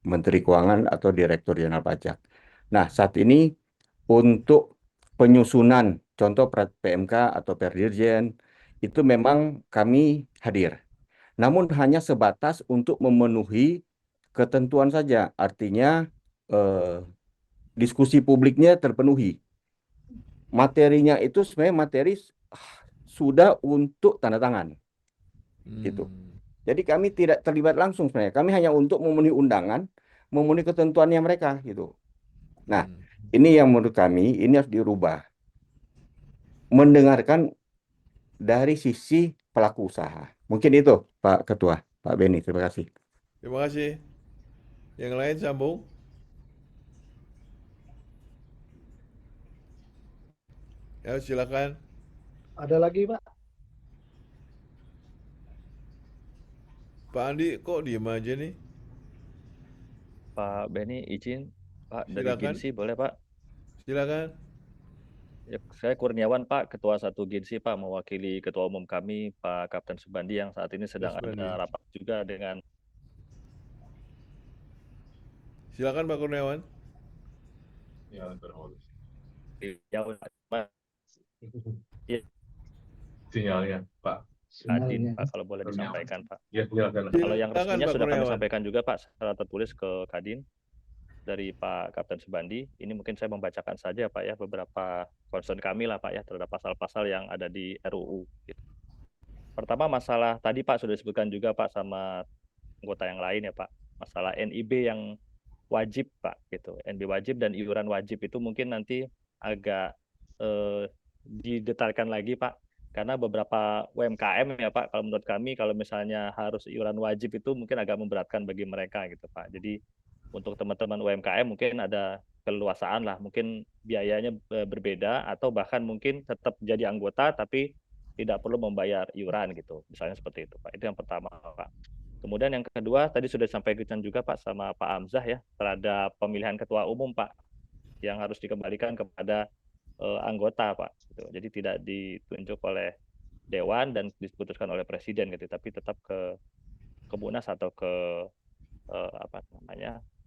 Menteri Keuangan atau Direktur Jenderal Pajak. Nah, saat ini untuk penyusunan contoh PMK atau Perdirjen itu memang kami hadir. Namun hanya sebatas untuk memenuhi ketentuan saja. Artinya diskusi publiknya terpenuhi. Materinya itu sebenarnya materi sudah untuk tanda tangan. Gitu. Jadi kami tidak terlibat langsung sebenarnya. Kami hanya untuk memenuhi undangan, memenuhi ketentuannya mereka gitu. Nah, ini yang menurut kami ini harus dirubah. Mendengarkan dari sisi pelaku usaha. Mungkin itu Pak Ketua, Pak Beni. Terima kasih. Terima kasih. Yang lain sambung. Ya, silakan. Ada lagi Pak? Pak Andi kok diem aja nih? Pak Beni izin Pak dari Silakan. Ginsi boleh Pak? Silakan. Ya, saya Kurniawan Pak, Ketua 1 Ginsi Pak, mewakili Ketua Umum kami Pak Kapten Subandi yang saat ini sedang Subandi. ada rapat juga dengan. Silakan Pak Kurniawan. Ya, Pak. Ya. Sinyalnya Pak. Kadin Pak, kalau boleh disampaikan Pak. Ya, silakan. Kalau yang Silakan, resminya Pak sudah kami Kurniawan. sampaikan juga Pak secara tertulis ke Kadin. dari Pak Kapten Subandi. Ini mungkin saya membacakan saja Pak ya beberapa concern kami lah Pak ya terhadap pasal-pasal yang ada di RUU. Gitu. Pertama masalah tadi Pak sudah disebutkan juga Pak sama anggota yang lain ya Pak, masalah NIB yang wajib Pak gitu, NIB wajib dan iuran wajib itu mungkin nanti agak didetailkan lagi Pak, karena beberapa UMKM ya Pak, kalau menurut kami kalau misalnya harus iuran wajib itu mungkin agak memberatkan bagi mereka gitu Pak. Jadi untuk teman-teman UMKM mungkin ada keleluasaan lah, mungkin biayanya berbeda atau bahkan mungkin tetap jadi anggota tapi tidak perlu membayar iuran gitu, misalnya seperti itu Pak. Itu yang pertama Pak. Kemudian yang kedua tadi sudah disampaikan juga Pak sama Pak Hamzah ya terhadap pemilihan ketua umum Pak yang harus dikembalikan kepada anggota Pak. Gitu. Jadi tidak ditunjuk oleh dewan dan diputuskan oleh presiden gitu, tapi tetap ke Munas atau ke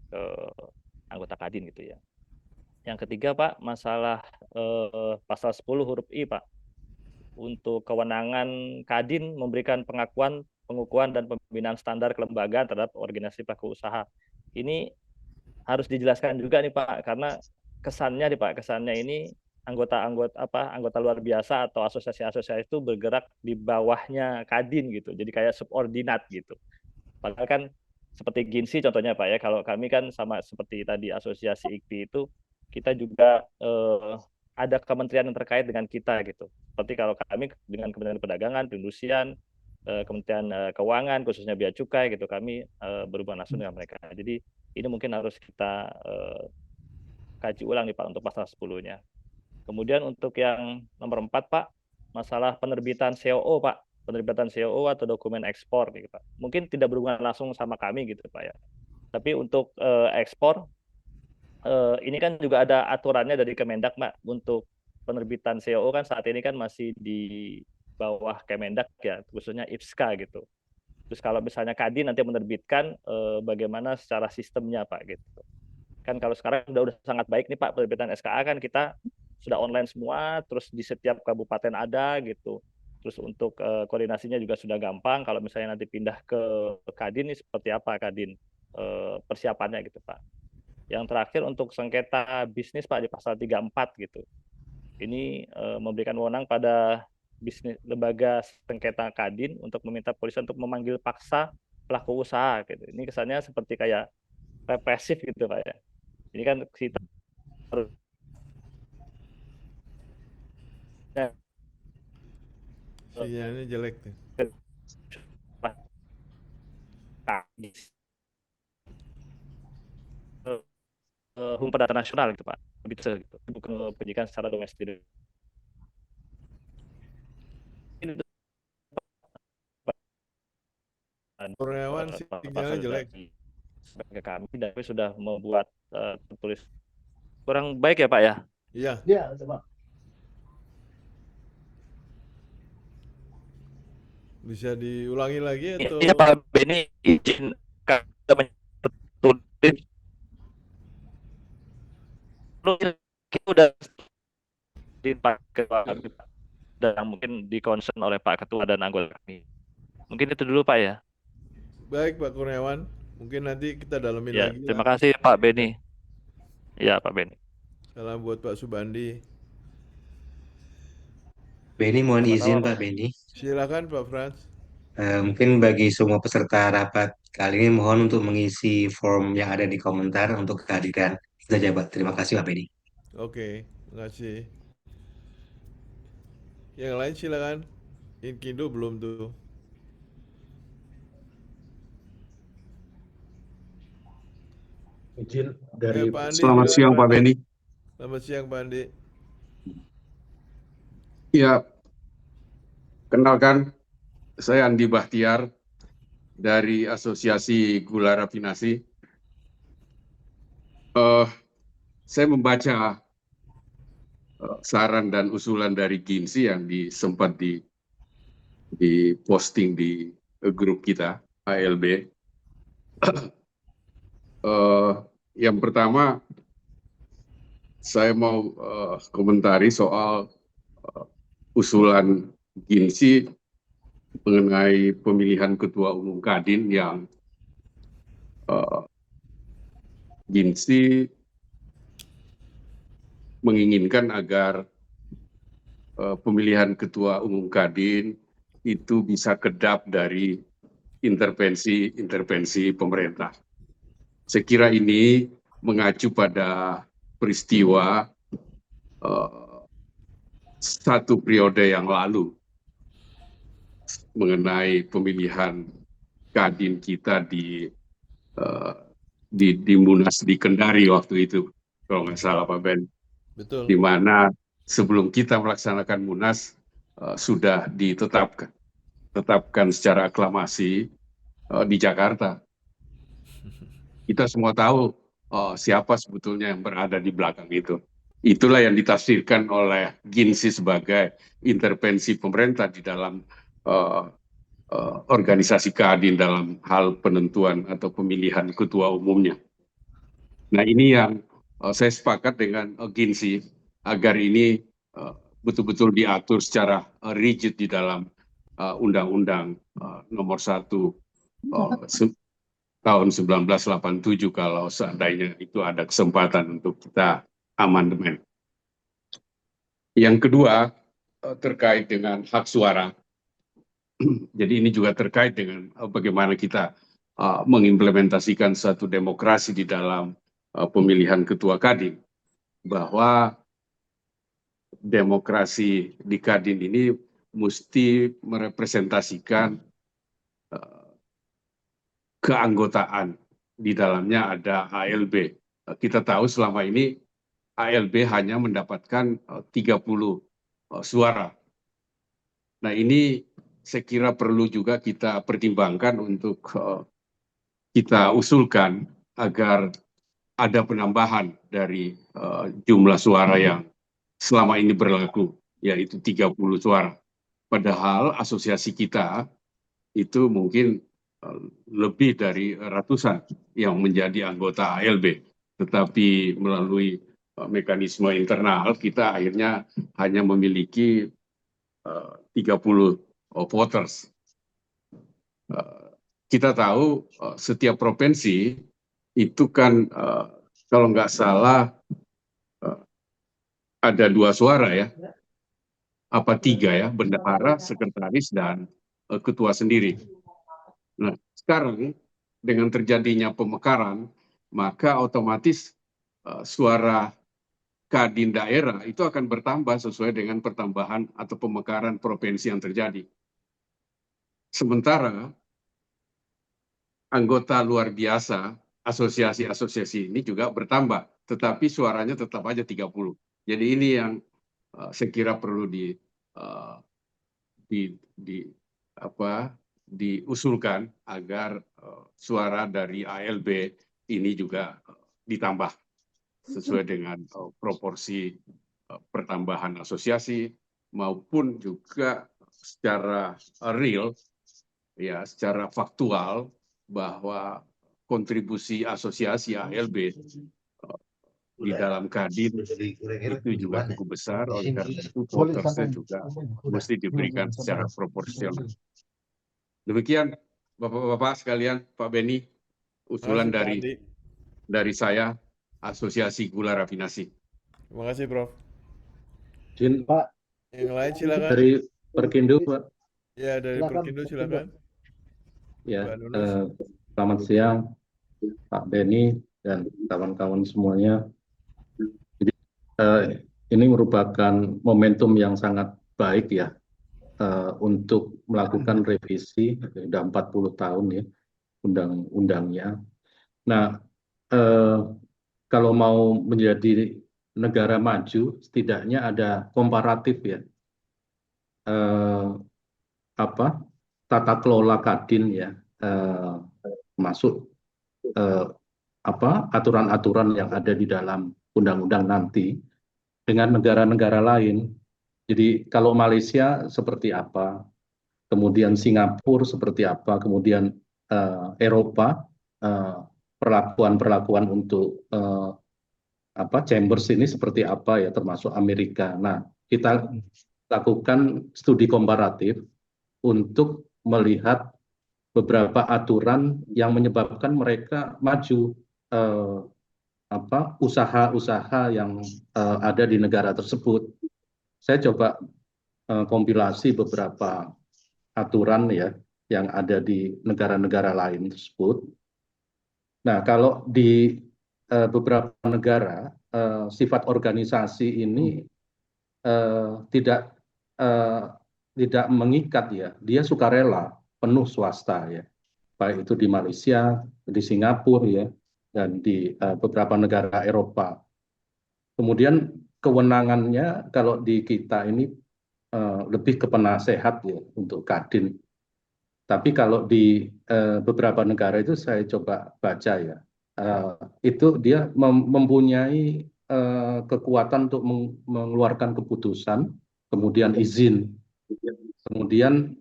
ke anggota Kadin gitu ya. Yang ketiga Pak masalah pasal 10 huruf I Pak, untuk kewenangan Kadin memberikan pengakuan, pengukuhan dan pembinaan standar kelembagaan terhadap organisasi pelaku usaha. Ini harus dijelaskan juga nih Pak, karena kesannya nih Pak, kesannya ini anggota luar biasa atau asosiasi-asosiasi itu bergerak di bawahnya Kadin gitu. Jadi kayak subordinat gitu. Padahal kan seperti Ginsi contohnya Pak ya, kalau kami kan sama seperti tadi asosiasi IKPI itu kita juga ada kementerian yang terkait dengan kita gitu. Seperti kalau kami dengan Kementerian Perdagangan, Perindustrian, Kementerian Keuangan, khususnya Bea Cukai gitu, kami berhubungan langsung dengan mereka. Jadi ini mungkin harus kita kaji ulang nih Pak untuk pasal 10-nya. Kemudian untuk yang nomor 4 Pak, masalah penerbitan COO Pak, penerbitan COO atau dokumen ekspor gitu Pak. Mungkin tidak berhubungan langsung sama kami gitu Pak ya. Tapi untuk ekspor ini kan juga ada aturannya dari Kemendak Pak, untuk penerbitan COO kan saat ini kan masih di bawah Kemendak ya, khususnya IPSKA gitu. Terus kalau misalnya Kadin nanti menerbitkan bagaimana secara sistemnya Pak gitu. Kan kalau sekarang udah sangat baik nih Pak, penerbitan SKA kan kita sudah online semua, terus di setiap kabupaten ada gitu. Terus untuk koordinasinya juga sudah gampang. Kalau misalnya nanti pindah ke Kadin ini seperti apa Kadin persiapannya gitu Pak. Yang terakhir untuk sengketa bisnis Pak di pasal 34 gitu. Ini memberikan wewenang pada bisnis lembaga sengketa Kadin untuk meminta polisi untuk memanggil paksa pelaku usaha gitu. Ini kesannya seperti kayak represif gitu Pak ya. Ini kan kita harus sinyalnya jelek tuh. Hukum perdata nasional gitu Pak, bisa gitu, bukan penyidikan secara domestik. Kurniawan sinyalnya jelek. Sebagai kami dan kami sudah membuat tertulis kurang baik ya Pak ya. Iya. Iya, Pak. Bisa diulangi lagi atau? Iya Pak Beni, izin kami tertulis. Kita udah dipakai dan mungkin di-concern oleh Pak Ketua dan anggota kami. Mungkin itu dulu Pak ya. Baik Pak Kurniawan, mungkin nanti kita dalamin Ya, lagi. terima kasih Pak Beni. Ya Pak Beni. Salam buat Pak Subandi. Beni mohon izin Pak Beni. Silakan Pak Frans. Mungkin bagi semua peserta rapat kali ini mohon untuk mengisi form yang ada di komentar untuk kehadiran. Itu saja Pak. Terima kasih Pak Beni. Oke, terima kasih. Yang lain silakan. Inkindo belum tuh. Izin dari Pak Andi, Selamat siang Pak Beni. Selamat siang Pak Andi. Ya, kenalkan saya Andi Bahtiar dari Asosiasi Gula Rafinasi. Saya membaca saran dan usulan dari Ginsi yang sempat di posting di grup kita ALB. Yang pertama, saya mau komentari soal usulan Ginsi mengenai pemilihan ketua umum Kadin yang Ginsi menginginkan agar pemilihan ketua umum Kadin itu bisa kedap dari intervensi pemerintah. Saya kira ini mengacu pada peristiwa satu periode yang lalu mengenai pemilihan Kadin kita di Munas di Kendari waktu itu, kalau nggak salah Pak Ben, Betul. di mana sebelum kita melaksanakan Munas sudah ditetapkan secara aklamasi di Jakarta. Kita semua tahu siapa sebetulnya yang berada di belakang itu. Itulah yang ditafsirkan oleh Ginsi sebagai intervensi pemerintah di dalam organisasi Kadin dalam hal penentuan atau pemilihan ketua umumnya. Nah, ini yang saya sepakat dengan Ginsi agar ini betul-betul diatur secara rigid di dalam Undang-Undang Nomor 1 tahun 1987 kalau seandainya itu ada kesempatan untuk kita amandemen. Yang kedua terkait dengan hak suara. Jadi ini juga terkait dengan bagaimana kita mengimplementasikan satu demokrasi di dalam pemilihan ketua Kadin. Bahwa demokrasi di Kadin ini mesti merepresentasikan keanggotaan. Di dalamnya ada ALB. Kita tahu selama ini ALB hanya mendapatkan 30 suara. Nah, ini saya kira perlu juga kita pertimbangkan untuk kita usulkan agar ada penambahan dari jumlah suara yang selama ini berlaku, yaitu 30 suara. Padahal asosiasi kita itu mungkin lebih dari ratusan yang menjadi anggota ALB. Tetapi melalui mekanisme internal kita akhirnya hanya memiliki 30 voters. Kita tahu setiap provinsi itu kan kalau nggak salah ada 2 suara ya, apa 3 ya, bendahara, sekretaris, dan ketua sendiri. Nah, sekarang dengan terjadinya pemekaran, maka otomatis suara Kadin daerah itu akan bertambah sesuai dengan pertambahan atau pemekaran provinsi yang terjadi. Sementara anggota luar biasa, asosiasi-asosiasi ini juga bertambah, tetapi suaranya tetap aja 30. Jadi ini yang saya kira perlu diusulkan agar suara dari ALB ini juga ditambah sesuai dengan proporsi pertambahan asosiasi maupun juga secara real, ya, secara faktual bahwa kontribusi asosiasi ALB di dalam Kadin itu juga cukup besar, oleh karena itu votersnya juga mesti diberikan secara proporsional. Demikian Bapak-bapak sekalian, Pak Beni, usulan dari saya, Asosiasi Gula Rafinasi. Terima kasih, Prof. Izin Pak, Yang lain silakan. dari Perkindo, Pak. Ya, dari Silakan, Perkindo silakan. Ya, Pak Nunus. selamat siang Pak Beni dan kawan-kawan semuanya. Jadi, ini merupakan momentum yang sangat baik ya untuk melakukan revisi, sudah 40 tahun ya undang-undangnya. Nah, kalau mau menjadi negara maju, setidaknya ada komparatif ya, tata kelola Kadin ya, masuk aturan-aturan yang ada di dalam undang-undang nanti dengan negara-negara lain. Jadi kalau Malaysia seperti apa, kemudian Singapura seperti apa, kemudian Eropa perlakuan untuk chambers ini seperti apa ya, termasuk Amerika. Nah, kita lakukan studi komparatif untuk melihat beberapa aturan yang menyebabkan mereka maju usaha-usaha yang ada di negara tersebut. Saya coba kompilasi beberapa aturan ya yang ada di negara-negara lain tersebut. Nah, kalau di beberapa negara sifat organisasi ini tidak mengikat ya, dia sukarela penuh swasta ya, baik itu di Malaysia, di Singapura ya, dan di beberapa negara Eropa. Kemudian kewenangannya kalau di kita ini lebih ke penasehat ya untuk Kadin. Tapi kalau di beberapa negara itu saya coba baca ya, itu dia mempunyai kekuatan untuk mengeluarkan keputusan, kemudian izin, kemudian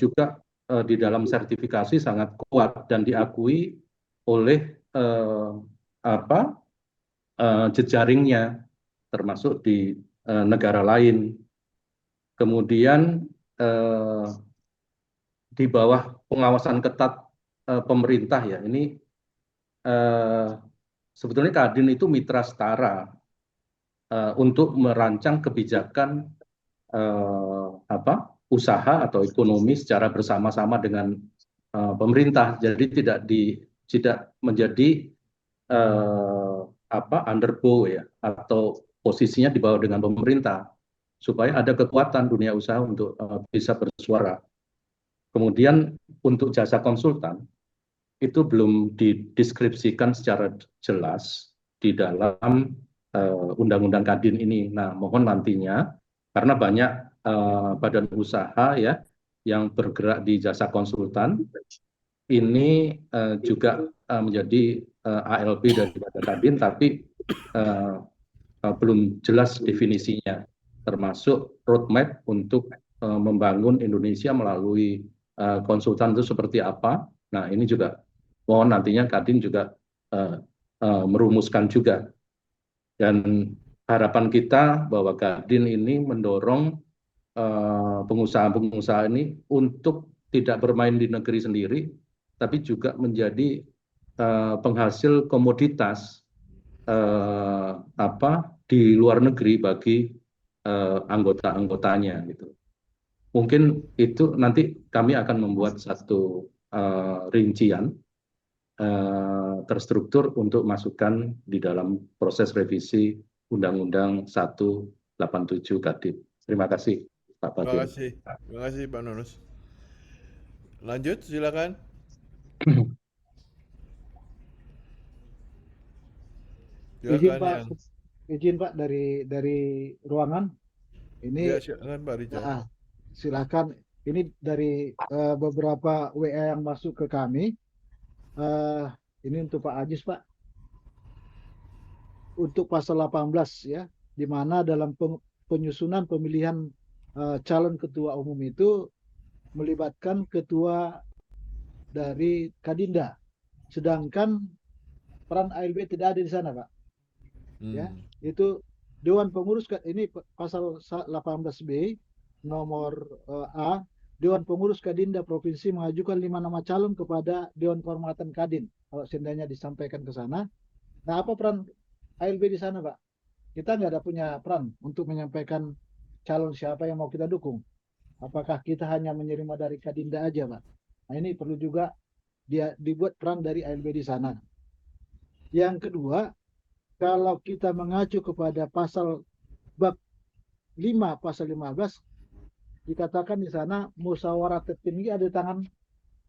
juga di dalam sertifikasi sangat kuat dan diakui oleh jejaringnya, termasuk di negara lain. Kemudian di bawah pengawasan ketat pemerintah ya, ini sebetulnya Kadin itu mitra setara untuk merancang kebijakan usaha atau ekonomi secara bersama-sama dengan pemerintah. Jadi tidak menjadi underbow ya, atau posisinya di bawah dengan pemerintah, supaya ada kekuatan dunia usaha untuk bisa bersuara. Kemudian untuk jasa konsultan itu belum dideskripsikan secara jelas di dalam undang-undang Kadin ini. Nah, mohon nantinya, karena banyak badan usaha ya yang bergerak di jasa konsultan, ini juga menjadi ALB daripada Kadin, tapi belum jelas definisinya, termasuk roadmap untuk membangun Indonesia melalui konsultan itu seperti apa. Nah, ini juga mohon nantinya Kadin juga merumuskan juga. Dan harapan kita bahwa Kadin ini mendorong pengusaha-pengusaha ini untuk tidak bermain di negeri sendiri, tapi juga menjadi penghasil komoditas di luar negeri bagi anggota-anggotanya gitu. Mungkin itu nanti kami akan membuat satu rincian terstruktur untuk masukan di dalam proses revisi Undang-Undang 187 Kadin. Terima kasih Pak Badin. Terima kasih Pak Nunus. Lanjut, silakan. Izin Pak dari ruangan. Ini ya, silakan Pak Rizal. Silakan. Ini dari beberapa WA yang masuk ke kami. Ini untuk Pak Ajis Pak. Untuk pasal 18 ya, di mana dalam penyusunan pemilihan calon ketua umum itu melibatkan ketua dari Kadinda, sedangkan peran ALB tidak ada di sana Pak. Ya, itu Dewan Pengurus, ini pasal 18B nomor A, Dewan Pengurus Kadinda Provinsi mengajukan 5 nama calon kepada Dewan Kehormatan Kadin. Kalau seandainya disampaikan ke sana, nah apa peran ALB di sana Pak? Kita nggak ada punya peran untuk menyampaikan calon siapa yang mau kita dukung. Apakah kita hanya menerima dari Kadinda aja Pak? Nah ini perlu juga dibuat peran dari ALB di sana. Yang kedua, kalau kita mengacu kepada pasal bab 5 pasal 15, dikatakan di sana musyawarah tertinggi ada di tangan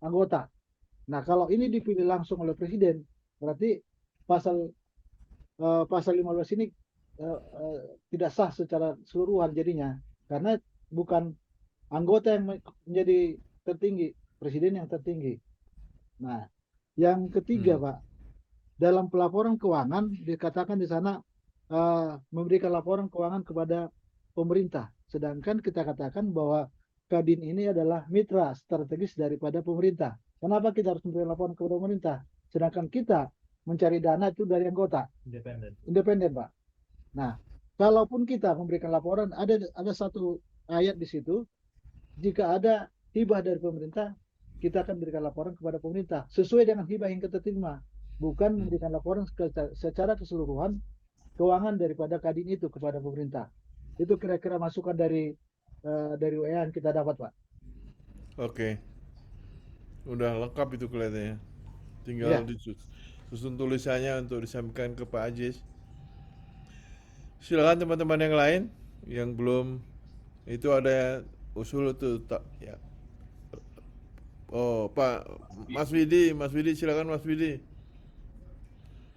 anggota. Nah, kalau ini dipilih langsung oleh presiden, berarti pasal 15 ini tidak sah secara keseluruhan jadinya, karena bukan anggota yang menjadi tertinggi, presiden yang tertinggi. Nah, yang ketiga Pak, dalam pelaporan keuangan dikatakan di sana memberikan laporan keuangan kepada pemerintah, sedangkan kita katakan bahwa Kadin ini adalah mitra strategis daripada pemerintah. Kenapa kita harus memberikan laporan kepada pemerintah, sedangkan kita mencari dana itu dari anggota independen Pak. Nah, kalaupun kita memberikan laporan, ada satu ayat di situ, jika ada hibah dari pemerintah, kita akan berikan laporan kepada pemerintah sesuai dengan hibah yang kita terima. bukan memberikan laporan secara keseluruhan keuangan daripada Kadin itu kepada pemerintah. Itu kira-kira masukan dari WA yang kita dapat, Pak. Oke, udah lengkap itu kelihatannya. Tinggal Iya. disusun tulisannya untuk disampaikan ke Pak Ajis. Silakan teman-teman yang lain yang belum, itu ada usul itu tak ya. Oh, Mas Widi silakan Mas Widi.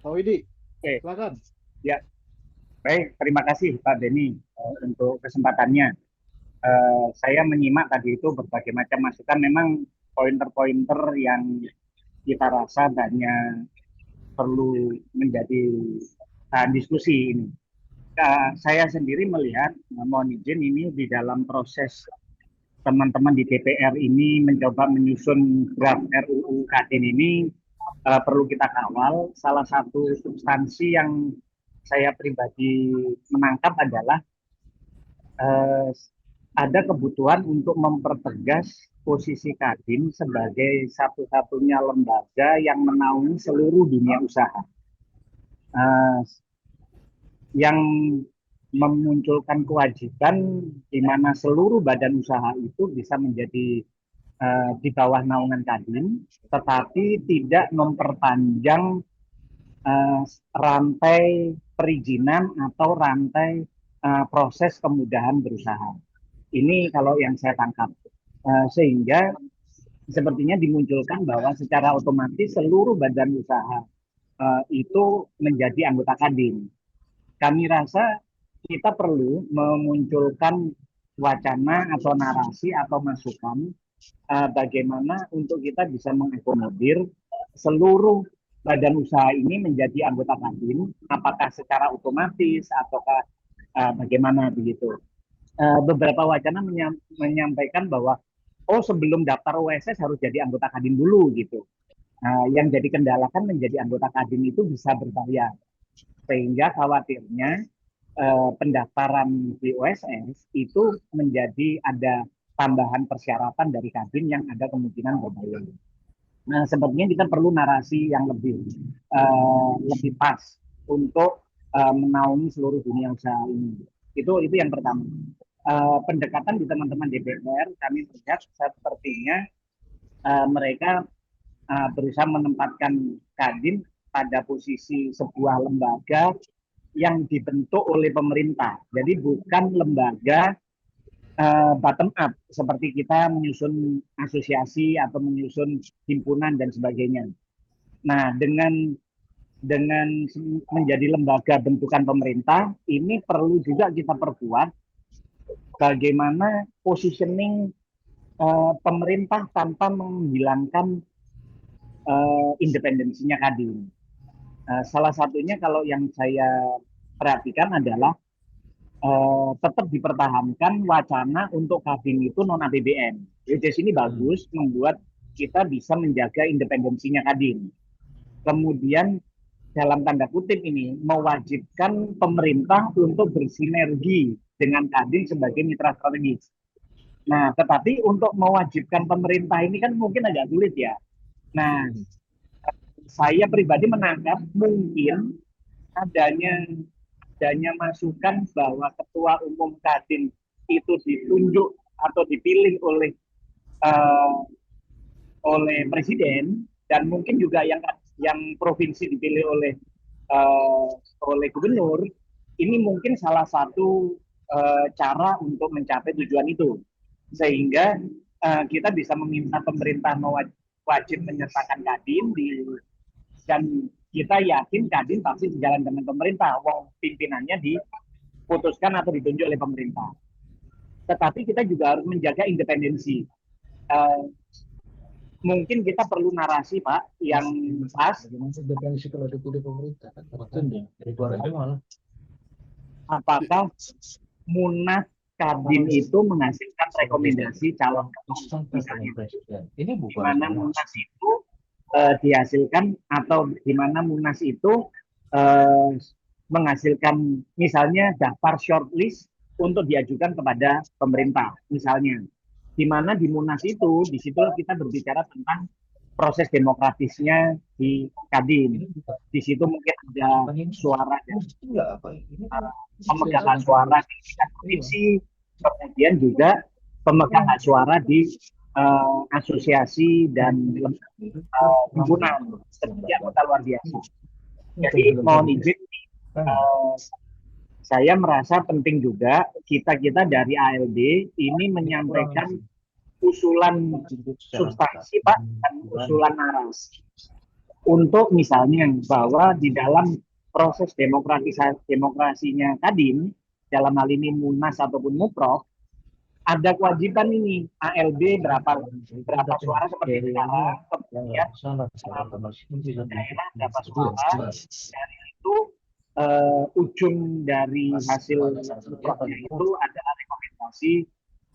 Pak Widi, Oke, silakan. ya, baik. Terima kasih Pak Beni untuk kesempatannya. Saya menyimak tadi itu berbagai macam masukan. Memang pointer-pointer yang kita rasa banyak perlu menjadi diskusi ini. Saya sendiri melihat, mohon izin, ini di dalam proses teman-teman di DPR ini mencoba menyusun draft RUU Kadin ini perlu kita kawal. Salah satu substansi yang saya pribadi menangkap adalah ada kebutuhan untuk mempertegas posisi Kadin sebagai satu-satunya lembaga yang menaungi seluruh dunia usaha. Yang memunculkan kewajiban di mana seluruh badan usaha itu bisa menjadi di bawah naungan Kadin, tetapi tidak memperpanjang rantai perizinan atau rantai proses kemudahan berusaha. Ini kalau yang saya tangkap. Sehingga sepertinya dimunculkan bahwa secara otomatis seluruh badan usaha itu menjadi anggota Kadin. Kami rasa kita perlu memunculkan wacana atau narasi atau masukan bagaimana untuk kita bisa mengakomodir seluruh badan usaha ini menjadi anggota Kadin, apakah secara otomatis ataukah bagaimana begitu. Beberapa wacana menyampaikan bahwa sebelum daftar OSS harus jadi anggota Kadin dulu gitu. Yang jadi kendala kan menjadi anggota Kadin itu bisa berbayar. Sehingga khawatirnya pendaftaran di OSS itu menjadi ada tambahan persyaratan dari Kadin yang ada kemungkinan berbayar. Nah, sepertinya kita perlu narasi yang lebih pas untuk menaungi seluruh dunia usaha ini. Itu yang pertama. Pendekatan di teman-teman DPR, kami melihat sepertinya mereka berusaha menempatkan Kadin pada posisi sebuah lembaga yang dibentuk oleh pemerintah. Jadi bukan lembaga bottom up seperti kita menyusun asosiasi atau menyusun himpunan dan sebagainya. Nah, dengan menjadi lembaga bentukan pemerintah, ini perlu juga kita perkuat bagaimana positioning pemerintah tanpa menghilangkan independensinya Kadin. Salah satunya kalau yang saya perhatikan adalah tetap dipertahankan wacana untuk Kadin itu non APBN. Jadi ini bagus, membuat kita bisa menjaga independensinya Kadin. Kemudian dalam tanda kutip ini mewajibkan pemerintah untuk bersinergi dengan Kadin sebagai mitra strategis. Nah, tetapi untuk mewajibkan pemerintah ini kan mungkin agak sulit ya. Nah, saya pribadi menangkap mungkin adanya masukan bahwa ketua umum Kadin itu ditunjuk atau dipilih oleh presiden, dan mungkin juga yang provinsi dipilih oleh gubernur. Ini mungkin salah satu cara untuk mencapai tujuan itu, sehingga kita bisa meminta pemerintah wajib menyertakan Kadin dan kita yakin Kadin pasti sejalan dengan pemerintah, wong pimpinannya diputuskan atau ditunjuk oleh pemerintah. Tetapi kita juga harus menjaga independensi. Mungkin kita perlu narasi, Pak, yang pas. Independensi kalau dipilih pemerintah kan apakah Munas Kadin itu menghasilkan rekomendasi calon ketua misalnya. Ini di mana Munas itu dihasilkan atau di mana Munas itu menghasilkan misalnya daftar shortlist untuk diajukan kepada pemerintah misalnya. Di mana di Munas itu, di situ kita berbicara tentang proses demokratisnya di Kadin. Di situ mungkin ada suara dan pemegang hak suara di tingkat provinsi, kemudian juga pemegang hak suara di asosiasi dan himpunan setiap anggota luar biasa. Jadi mohon izin, saya merasa penting juga kita dari ALB ini menyampaikan usulan substansi Pak dan usulan narasi untuk misalnya bahwa di dalam proses demokrasinya Kadin, dalam hal ini Munas ataupun Muprov, ada kewajiban ini ALB berapa suara seperti sekarang, kemudian daerah berapa suara, dari itu ujung dari hasil Muprovnya itu adalah rekomendasi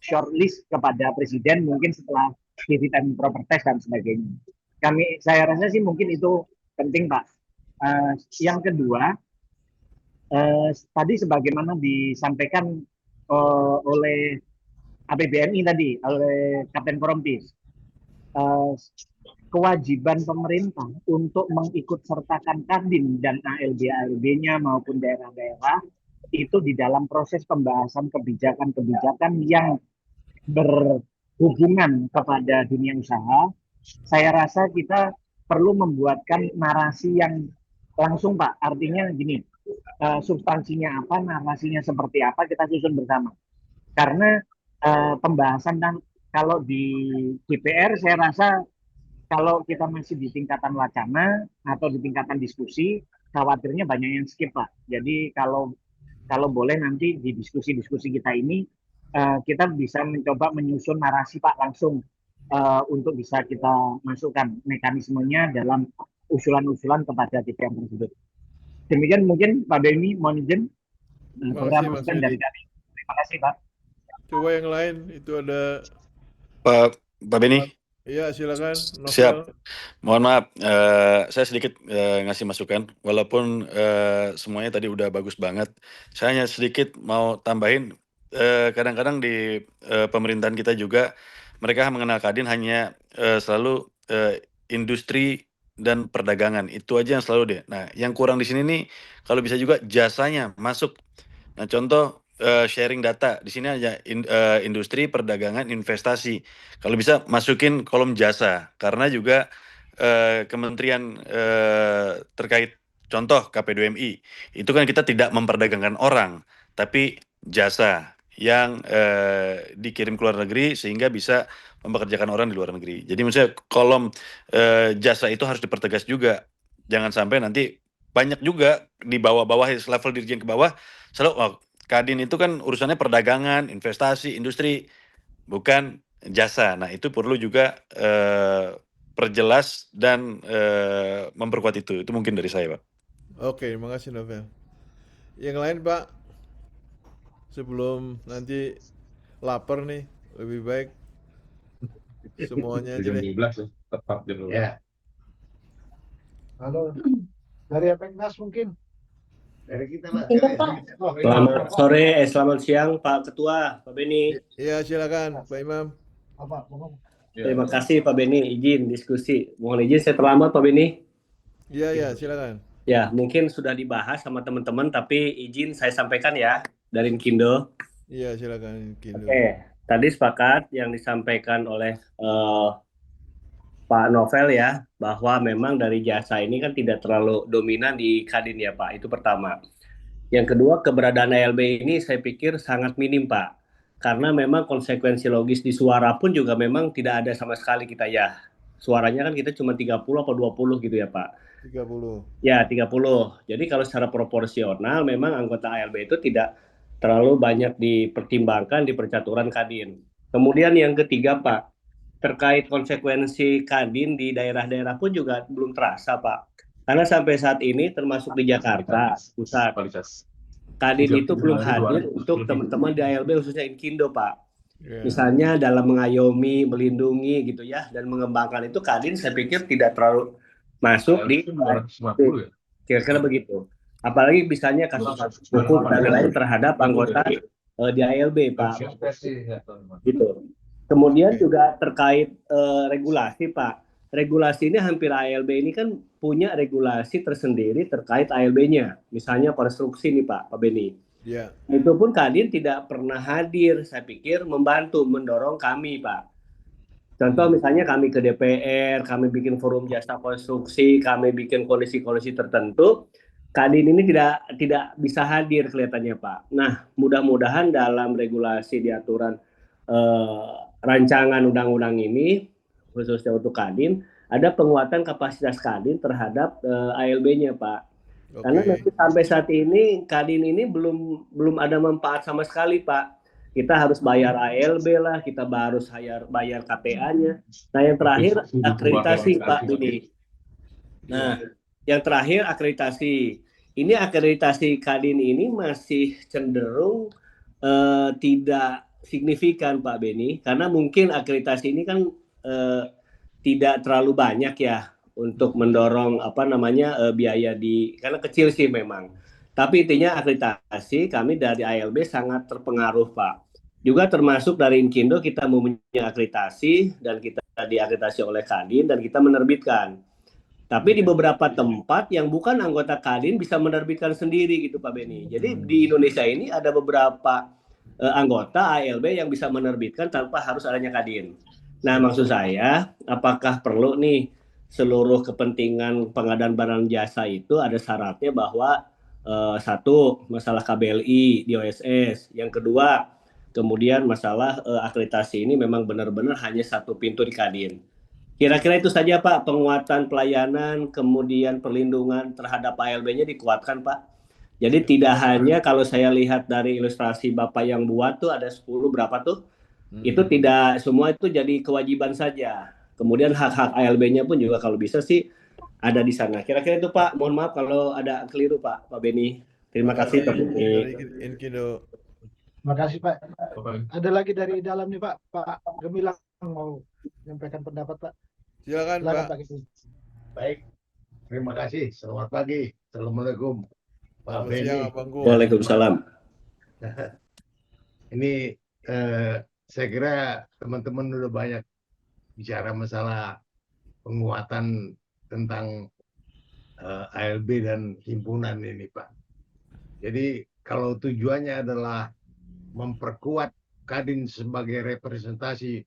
shortlist kepada presiden mungkin setelah fit and proper test dan sebagainya. Saya rasa sih mungkin itu penting Pak. Yang kedua, tadi sebagaimana disampaikan oleh APBNI tadi, oleh Kapten Korompis, kewajiban pemerintah untuk mengikutsertakan Kadin dan ALB-nya maupun daerah-daerah itu di dalam proses pembahasan kebijakan-kebijakan yang berhubungan kepada dunia usaha. Saya rasa kita perlu membuatkan narasi yang langsung Pak, artinya gini, substansinya apa, narasinya seperti apa, kita susun bersama. Karena pembahasan dan kalau di DPR saya rasa kalau kita masih di tingkatan wacana atau di tingkatan diskusi, khawatirnya banyak yang skip Pak. Jadi kalau boleh nanti di diskusi-diskusi kita ini kita bisa mencoba menyusun narasi Pak langsung untuk bisa kita masukkan mekanismenya dalam usulan-usulan kepada DPR tersebut. Demikian mungkin Pak Beni, mohon izin masukan dari kami. Terima kasih Pak. Coba yang lain itu ada Pak Beni. Iya silakan. Novel. Siap. Mohon maaf, saya sedikit ngasih masukan, walaupun semuanya tadi udah bagus banget. Saya hanya sedikit mau tambahin, kadang-kadang di pemerintahan kita juga mereka mengenal Kadin hanya selalu industri dan perdagangan, itu aja yang selalu deh. Nah, yang kurang di sini nih, kalau bisa juga jasanya masuk. Nah, contoh sharing data di sini aja industri, perdagangan, investasi. Kalau bisa masukin kolom jasa, karena juga kementerian terkait contoh KP2MI itu kan kita tidak memperdagangkan orang, tapi jasa yang dikirim ke luar negeri sehingga bisa mempekerjakan orang di luar negeri. Jadi maksudnya kolom jasa itu harus dipertegas juga. Jangan sampai nanti banyak juga di bawah-bawah level dirjen ke bawah selalu Kadin itu kan urusannya perdagangan, investasi, industri, bukan jasa. Nah itu perlu juga perjelas dan memperkuat itu. Itu mungkin dari saya Pak. Oke, terima kasih Novel. Yang lain Pak, sebelum nanti lapar nih, lebih baik semuanya aja deh. Tepat jam 12. Ya. Halo, dari Apeknas mungkin. Dari kita lah. Selamat sore, selamat siang Pak Ketua, Pak Beni. Iya silakan Pak Imam. Terima kasih Pak Beni, izin diskusi. Mohon izin saya terlambat Pak Beni. Iya silakan. Ya mungkin sudah dibahas sama teman-teman, tapi izin saya sampaikan ya dari Kindo. Iya silakan Kindo. Oke, tadi sepakat yang disampaikan oleh Pak Novel ya, bahwa memang dari jasa ini kan tidak terlalu dominan di Kadin ya Pak, itu pertama. Yang kedua, keberadaan ALB ini saya pikir sangat minim Pak, karena memang konsekuensi logis di suara pun juga memang tidak ada sama sekali kita ya. Suaranya kan kita cuma 30 atau 20 gitu ya Pak. 30. Ya 30, jadi kalau secara proporsional memang anggota ALB itu tidak terlalu banyak dipertimbangkan di percaturan Kadin. Kemudian yang ketiga Pak, terkait konsekuensi Kadin di daerah-daerah pun juga belum terasa Pak. Karena sampai saat ini termasuk di Jakarta pusat, Kadin itu belum hadir untuk teman-teman di ALB khususnya Inkindo Pak. Misalnya dalam mengayomi, melindungi gitu ya, dan mengembangkan itu Kadin saya pikir tidak terlalu masuk di kira-kira begitu. Apalagi misalnya kasus hukum dan lain terhadap anggota di ALB Pak. Gitu. Kemudian juga terkait regulasi Pak, regulasi ini hampir ALB ini kan punya regulasi tersendiri terkait ALB-nya. Misalnya konstruksi nih Pak Beni. Ya. Itu pun Kadin tidak pernah hadir, saya pikir membantu, mendorong kami Pak. Contoh misalnya kami ke DPR, kami bikin forum jasa konstruksi, kami bikin kondisi-kondisi tertentu, Kadin ini tidak bisa hadir kelihatannya Pak. Nah, mudah-mudahan dalam regulasi di aturan rancangan undang-undang ini, khususnya untuk Kadin, ada penguatan kapasitas Kadin terhadap ALB-nya Pak. Karena nanti sampai saat ini Kadin ini belum ada manfaat sama sekali Pak. Kita harus bayar ALB lah, kita harus bayar KTA-nya. Nah yang terakhir akreditasi Pak Budi. Nah yang terakhir akreditasi. Ini akreditasi Kadin ini masih cenderung tidak signifikan Pak Beni, karena mungkin akreditasi ini kan tidak terlalu banyak ya untuk mendorong biaya karena kecil sih memang. Tapi intinya akreditasi kami dari ALB sangat terpengaruh Pak. Juga termasuk dari Inkindo kita mempunyai akreditasi dan kita diakreditasi oleh Kadin dan kita menerbitkan. Tapi di beberapa tempat yang bukan anggota Kadin bisa menerbitkan sendiri gitu Pak Beni. Jadi di Indonesia ini ada beberapa anggota ALB yang bisa menerbitkan tanpa harus adanya Kadin. Nah maksud saya apakah perlu nih seluruh kepentingan pengadaan barang jasa itu ada syaratnya bahwa satu masalah KBLI di OSS, yang kedua kemudian masalah akreditasi ini memang benar-benar hanya satu pintu di Kadin. Kira-kira itu saja Pak, penguatan pelayanan kemudian perlindungan terhadap ALB-nya dikuatkan Pak. Jadi tidak hanya kalau saya lihat dari ilustrasi Bapak yang buat tuh ada 10 berapa tuh, itu tidak semua itu jadi kewajiban saja. Kemudian hak-hak ALB-nya pun juga kalau bisa sih ada di sana. Kira-kira itu Pak, mohon maaf kalau ada keliru Pak Beni. Terima kasih Pak Beni. Terima kasih Pak. Ada lagi dari dalam nih Pak Gemilang mau menyampaikan pendapat Pak. Silakan Pak. Baik, terima kasih. Selamat pagi. Assalamualaikum Pak Beni. Waalaikumsalam. Ini saya kira teman-teman udah banyak bicara masalah penguatan tentang ALB dan himpunan ini Pak. Jadi kalau tujuannya adalah memperkuat Kadin sebagai representasi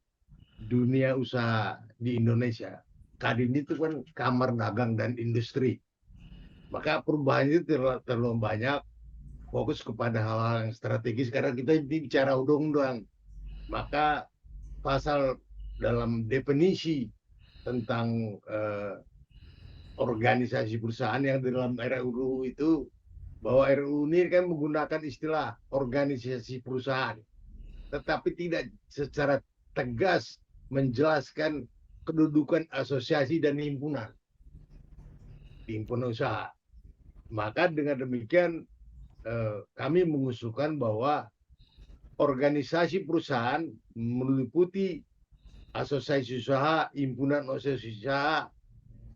dunia usaha di Indonesia. Kadin itu kan Kamar Dagang dan Industri. Maka perubahan itu terlalu banyak fokus kepada hal-hal yang strategis karena kita bicara undang-undang. Maka pasal dalam definisi tentang organisasi perusahaan yang di dalam RUU itu, bahwa RUU ini kan menggunakan istilah organisasi perusahaan, tetapi tidak secara tegas menjelaskan kedudukan asosiasi dan himpunan usaha. Maka dengan demikian kami mengusulkan bahwa organisasi perusahaan meliputi asosiasi usaha, himpunan asosiasi usaha,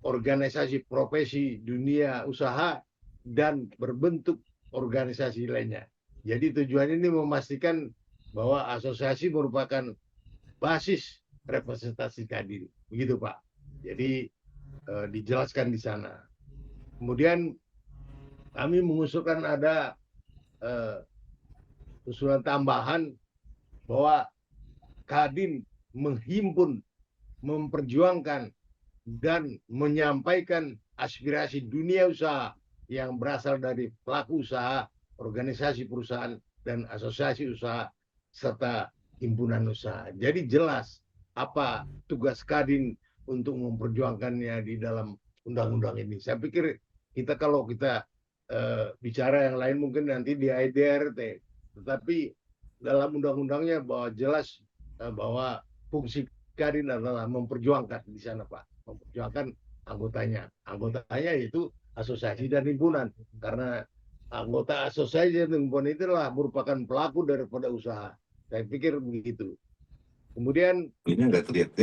organisasi profesi dunia usaha, dan berbentuk organisasi lainnya. Jadi tujuan ini memastikan bahwa asosiasi merupakan basis representasi Kadin. Begitu Pak. Jadi dijelaskan di sana. Kemudian kami mengusulkan ada usulan tambahan bahwa Kadin menghimpun, memperjuangkan, dan menyampaikan aspirasi dunia usaha yang berasal dari pelaku usaha, organisasi perusahaan, dan asosiasi usaha, serta himpunan usaha. Jadi jelas apa tugas Kadin untuk memperjuangkannya di dalam undang-undang ini. Saya pikir kalau kita bicara yang lain mungkin nanti di ADRT, tetapi dalam undang-undangnya bahwa jelas bahwa fungsi Kadin adalah memperjuangkan di sana Pak, memperjuangkan anggotanya. Anggotanya itu asosiasi dan himpunan, karena anggota asosiasi dan himpunan itulah merupakan pelaku daripada usaha. Saya pikir begitu. Kemudian ini nggak terlihat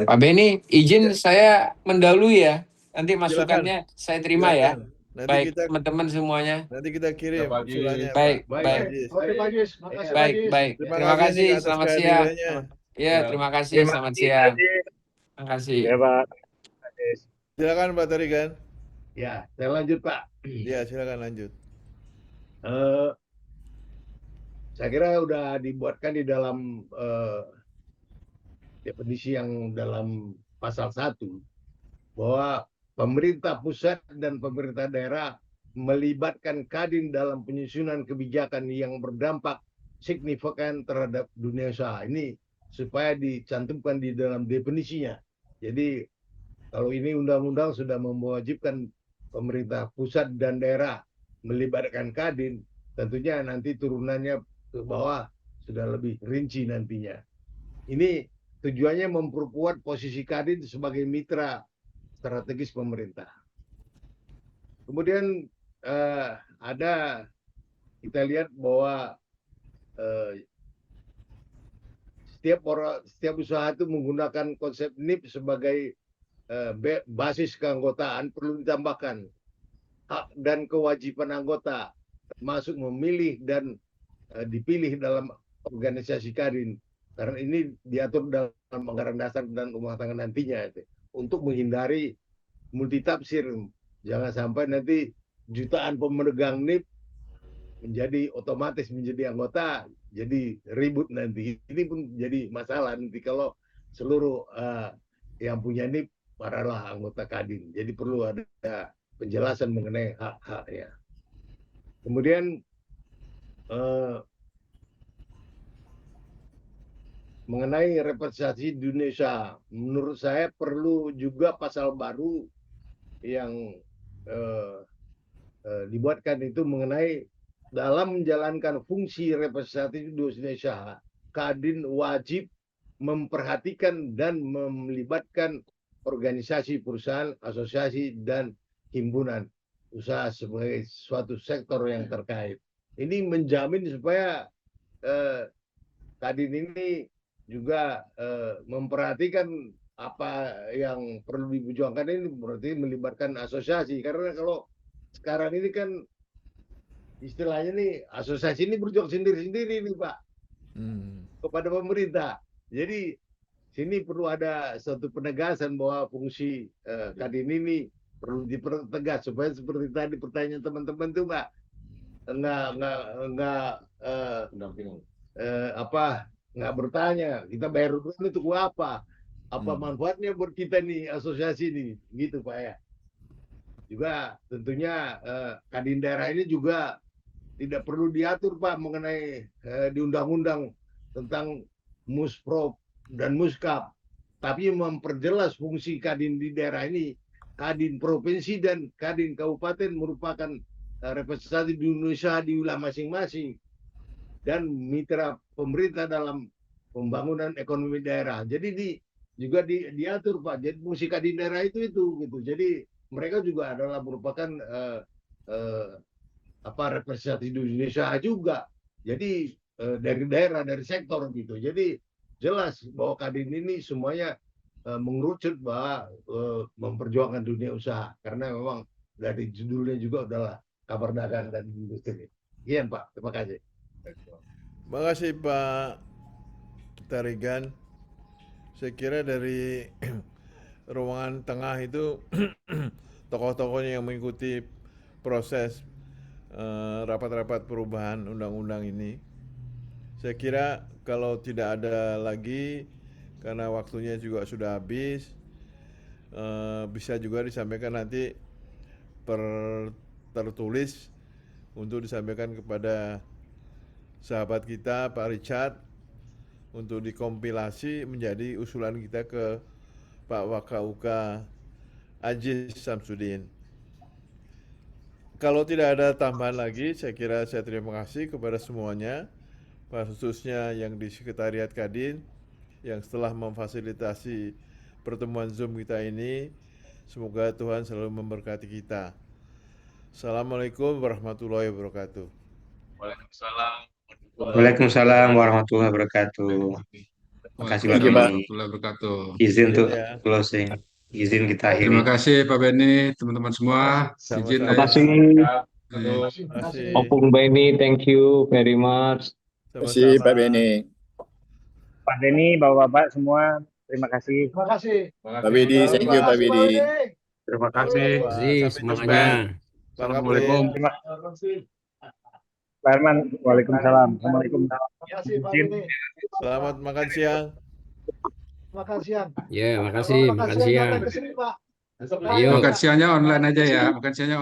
Pak Beni, izin saya mendahului ya. Nanti masukannya saya terima ya. Nanti Baik kita, teman-teman semuanya. Nanti kita kirim usulannya. Baik, Pak. baik. Oke Pak Jis, makasih Pak Baik, Jis. baik. Terima kasih kasih. atas Selamat siang. kehadirannya. Ya, terima kasih. Selamat siang. Terima kasih. Ya Pak. Silakan Pak Tarigan. Ya, saya lanjut Pak. Ya, silakan lanjut. Eh, saya kira udah dibuatkan di dalam definisi yang dalam pasal 1 bahwa pemerintah pusat dan pemerintah daerah melibatkan Kadin dalam penyusunan kebijakan yang berdampak signifikan terhadap dunia usaha. Ini supaya dicantumkan di dalam definisinya. Jadi kalau ini undang-undang sudah mewajibkan pemerintah pusat dan daerah melibatkan Kadin, tentunya nanti turunannya ke bawah sudah lebih rinci nantinya. Ini tujuannya memperkuat posisi Kadin sebagai mitra strategis pemerintah. Kemudian ada kita lihat bahwa setiap usaha itu menggunakan konsep NIP sebagai basis keanggotaan. Perlu ditambahkan hak dan kewajiban anggota termasuk memilih dan dipilih dalam organisasi Kadin, karena ini diatur dalam anggaran dasar dan rumah tangga nantinya itu, untuk menghindari multitafsir. Jangan sampai nanti jutaan pemegang NIP menjadi otomatis menjadi anggota, jadi ribut nanti. Ini pun jadi masalah nanti kalau seluruh yang punya NIP adalah anggota Kadin. Jadi perlu ada penjelasan mengenai hak-haknya. Kemudian mengenai representasi di Indonesia, menurut saya perlu juga pasal baru yang dibuatkan itu mengenai dalam menjalankan fungsi representatif di Indonesia, Kadin wajib memperhatikan dan melibatkan organisasi perusahaan, asosiasi, dan himpunan usaha sebagai suatu sektor yang terkait. Ini menjamin supaya Kadin ini juga memperhatikan apa yang perlu diperjuangkan. Ini berarti melibatkan asosiasi, karena kalau sekarang ini kan istilahnya nih asosiasi ini berjuang sendiri-sendiri nih Pak kepada pemerintah. Jadi sini perlu ada suatu penegasan bahwa fungsi Kadin ini perlu dipertegas supaya seperti tadi pertanyaan teman-teman tuh Pak, nggak bertanya kita bayar dulu untuk apa manfaatnya buat kita nih asosiasi nih, gitu Pak ya. Juga tentunya Kadin daerah ini juga tidak perlu diatur Pak mengenai di undang-undang tentang Musprov dan Muskap, tapi memperjelas fungsi Kadin di daerah ini. Kadin provinsi dan Kadin kabupaten merupakan representasi di Indonesia di wilayah masing-masing dan mitra pemerintah dalam pembangunan ekonomi daerah. Jadi juga diatur Pak. Jadi fungsi Kadin daerah itu gitu. Jadi mereka juga adalah merupakan representasi di Indonesia juga. Jadi dari daerah, dari sektor gitu. Jadi jelas bahwa Kadin ini semuanya mengerucut bahwa memperjuangkan dunia usaha, karena memang dari judulnya juga adalah kabar dagang dan industri. Iya Pak, terima kasih. Terima kasih Pak Tarigan. Saya kira dari ruangan tengah itu tokoh-tokohnya yang mengikuti proses rapat-rapat perubahan undang-undang ini. Saya kira kalau tidak ada lagi, karena waktunya juga sudah habis, bisa juga disampaikan nanti tertulis untuk disampaikan kepada sahabat kita Pak Richard untuk dikompilasi menjadi usulan kita ke Pak WKUK Aziz Samsudin. Kalau tidak ada tambahan lagi, saya kira saya terima kasih kepada semuanya, khususnya yang di Sekretariat Kadin yang setelah memfasilitasi pertemuan Zoom kita ini. Semoga Tuhan selalu memberkati kita. Assalamualaikum warahmatullahi wabarakatuh. Waalaikumsalam warahmatullahi wabarakatuh. Terima kasih Pak Beni. Izin untuk closing. Izin kita akhiri. Terima kasih Pak Beni, teman-teman semua. Izin Terima kasih. Opung Beni, thank you very much. Terima kasih Pak Beni. Pak Beni, Bapak-bapak semua, Terima kasih. Terima kasih. Pak Bedi, thank you Pak Bedi. Terima Terima kasih. kasih, Pak. Kasih Sampai semuanya. jumpa. Pak Kapten. Assalamualaikum. Pak Herman, waalaikumsalam. Assalamualaikum. Terima kasih Pak Izin. Bedi. Selamat makan siang. Makan siang. Ya, Kalau makasih, makan makan siang siang. datang ke sini Pak. Ayo. Makan siangnya online aja ya, makan siangnya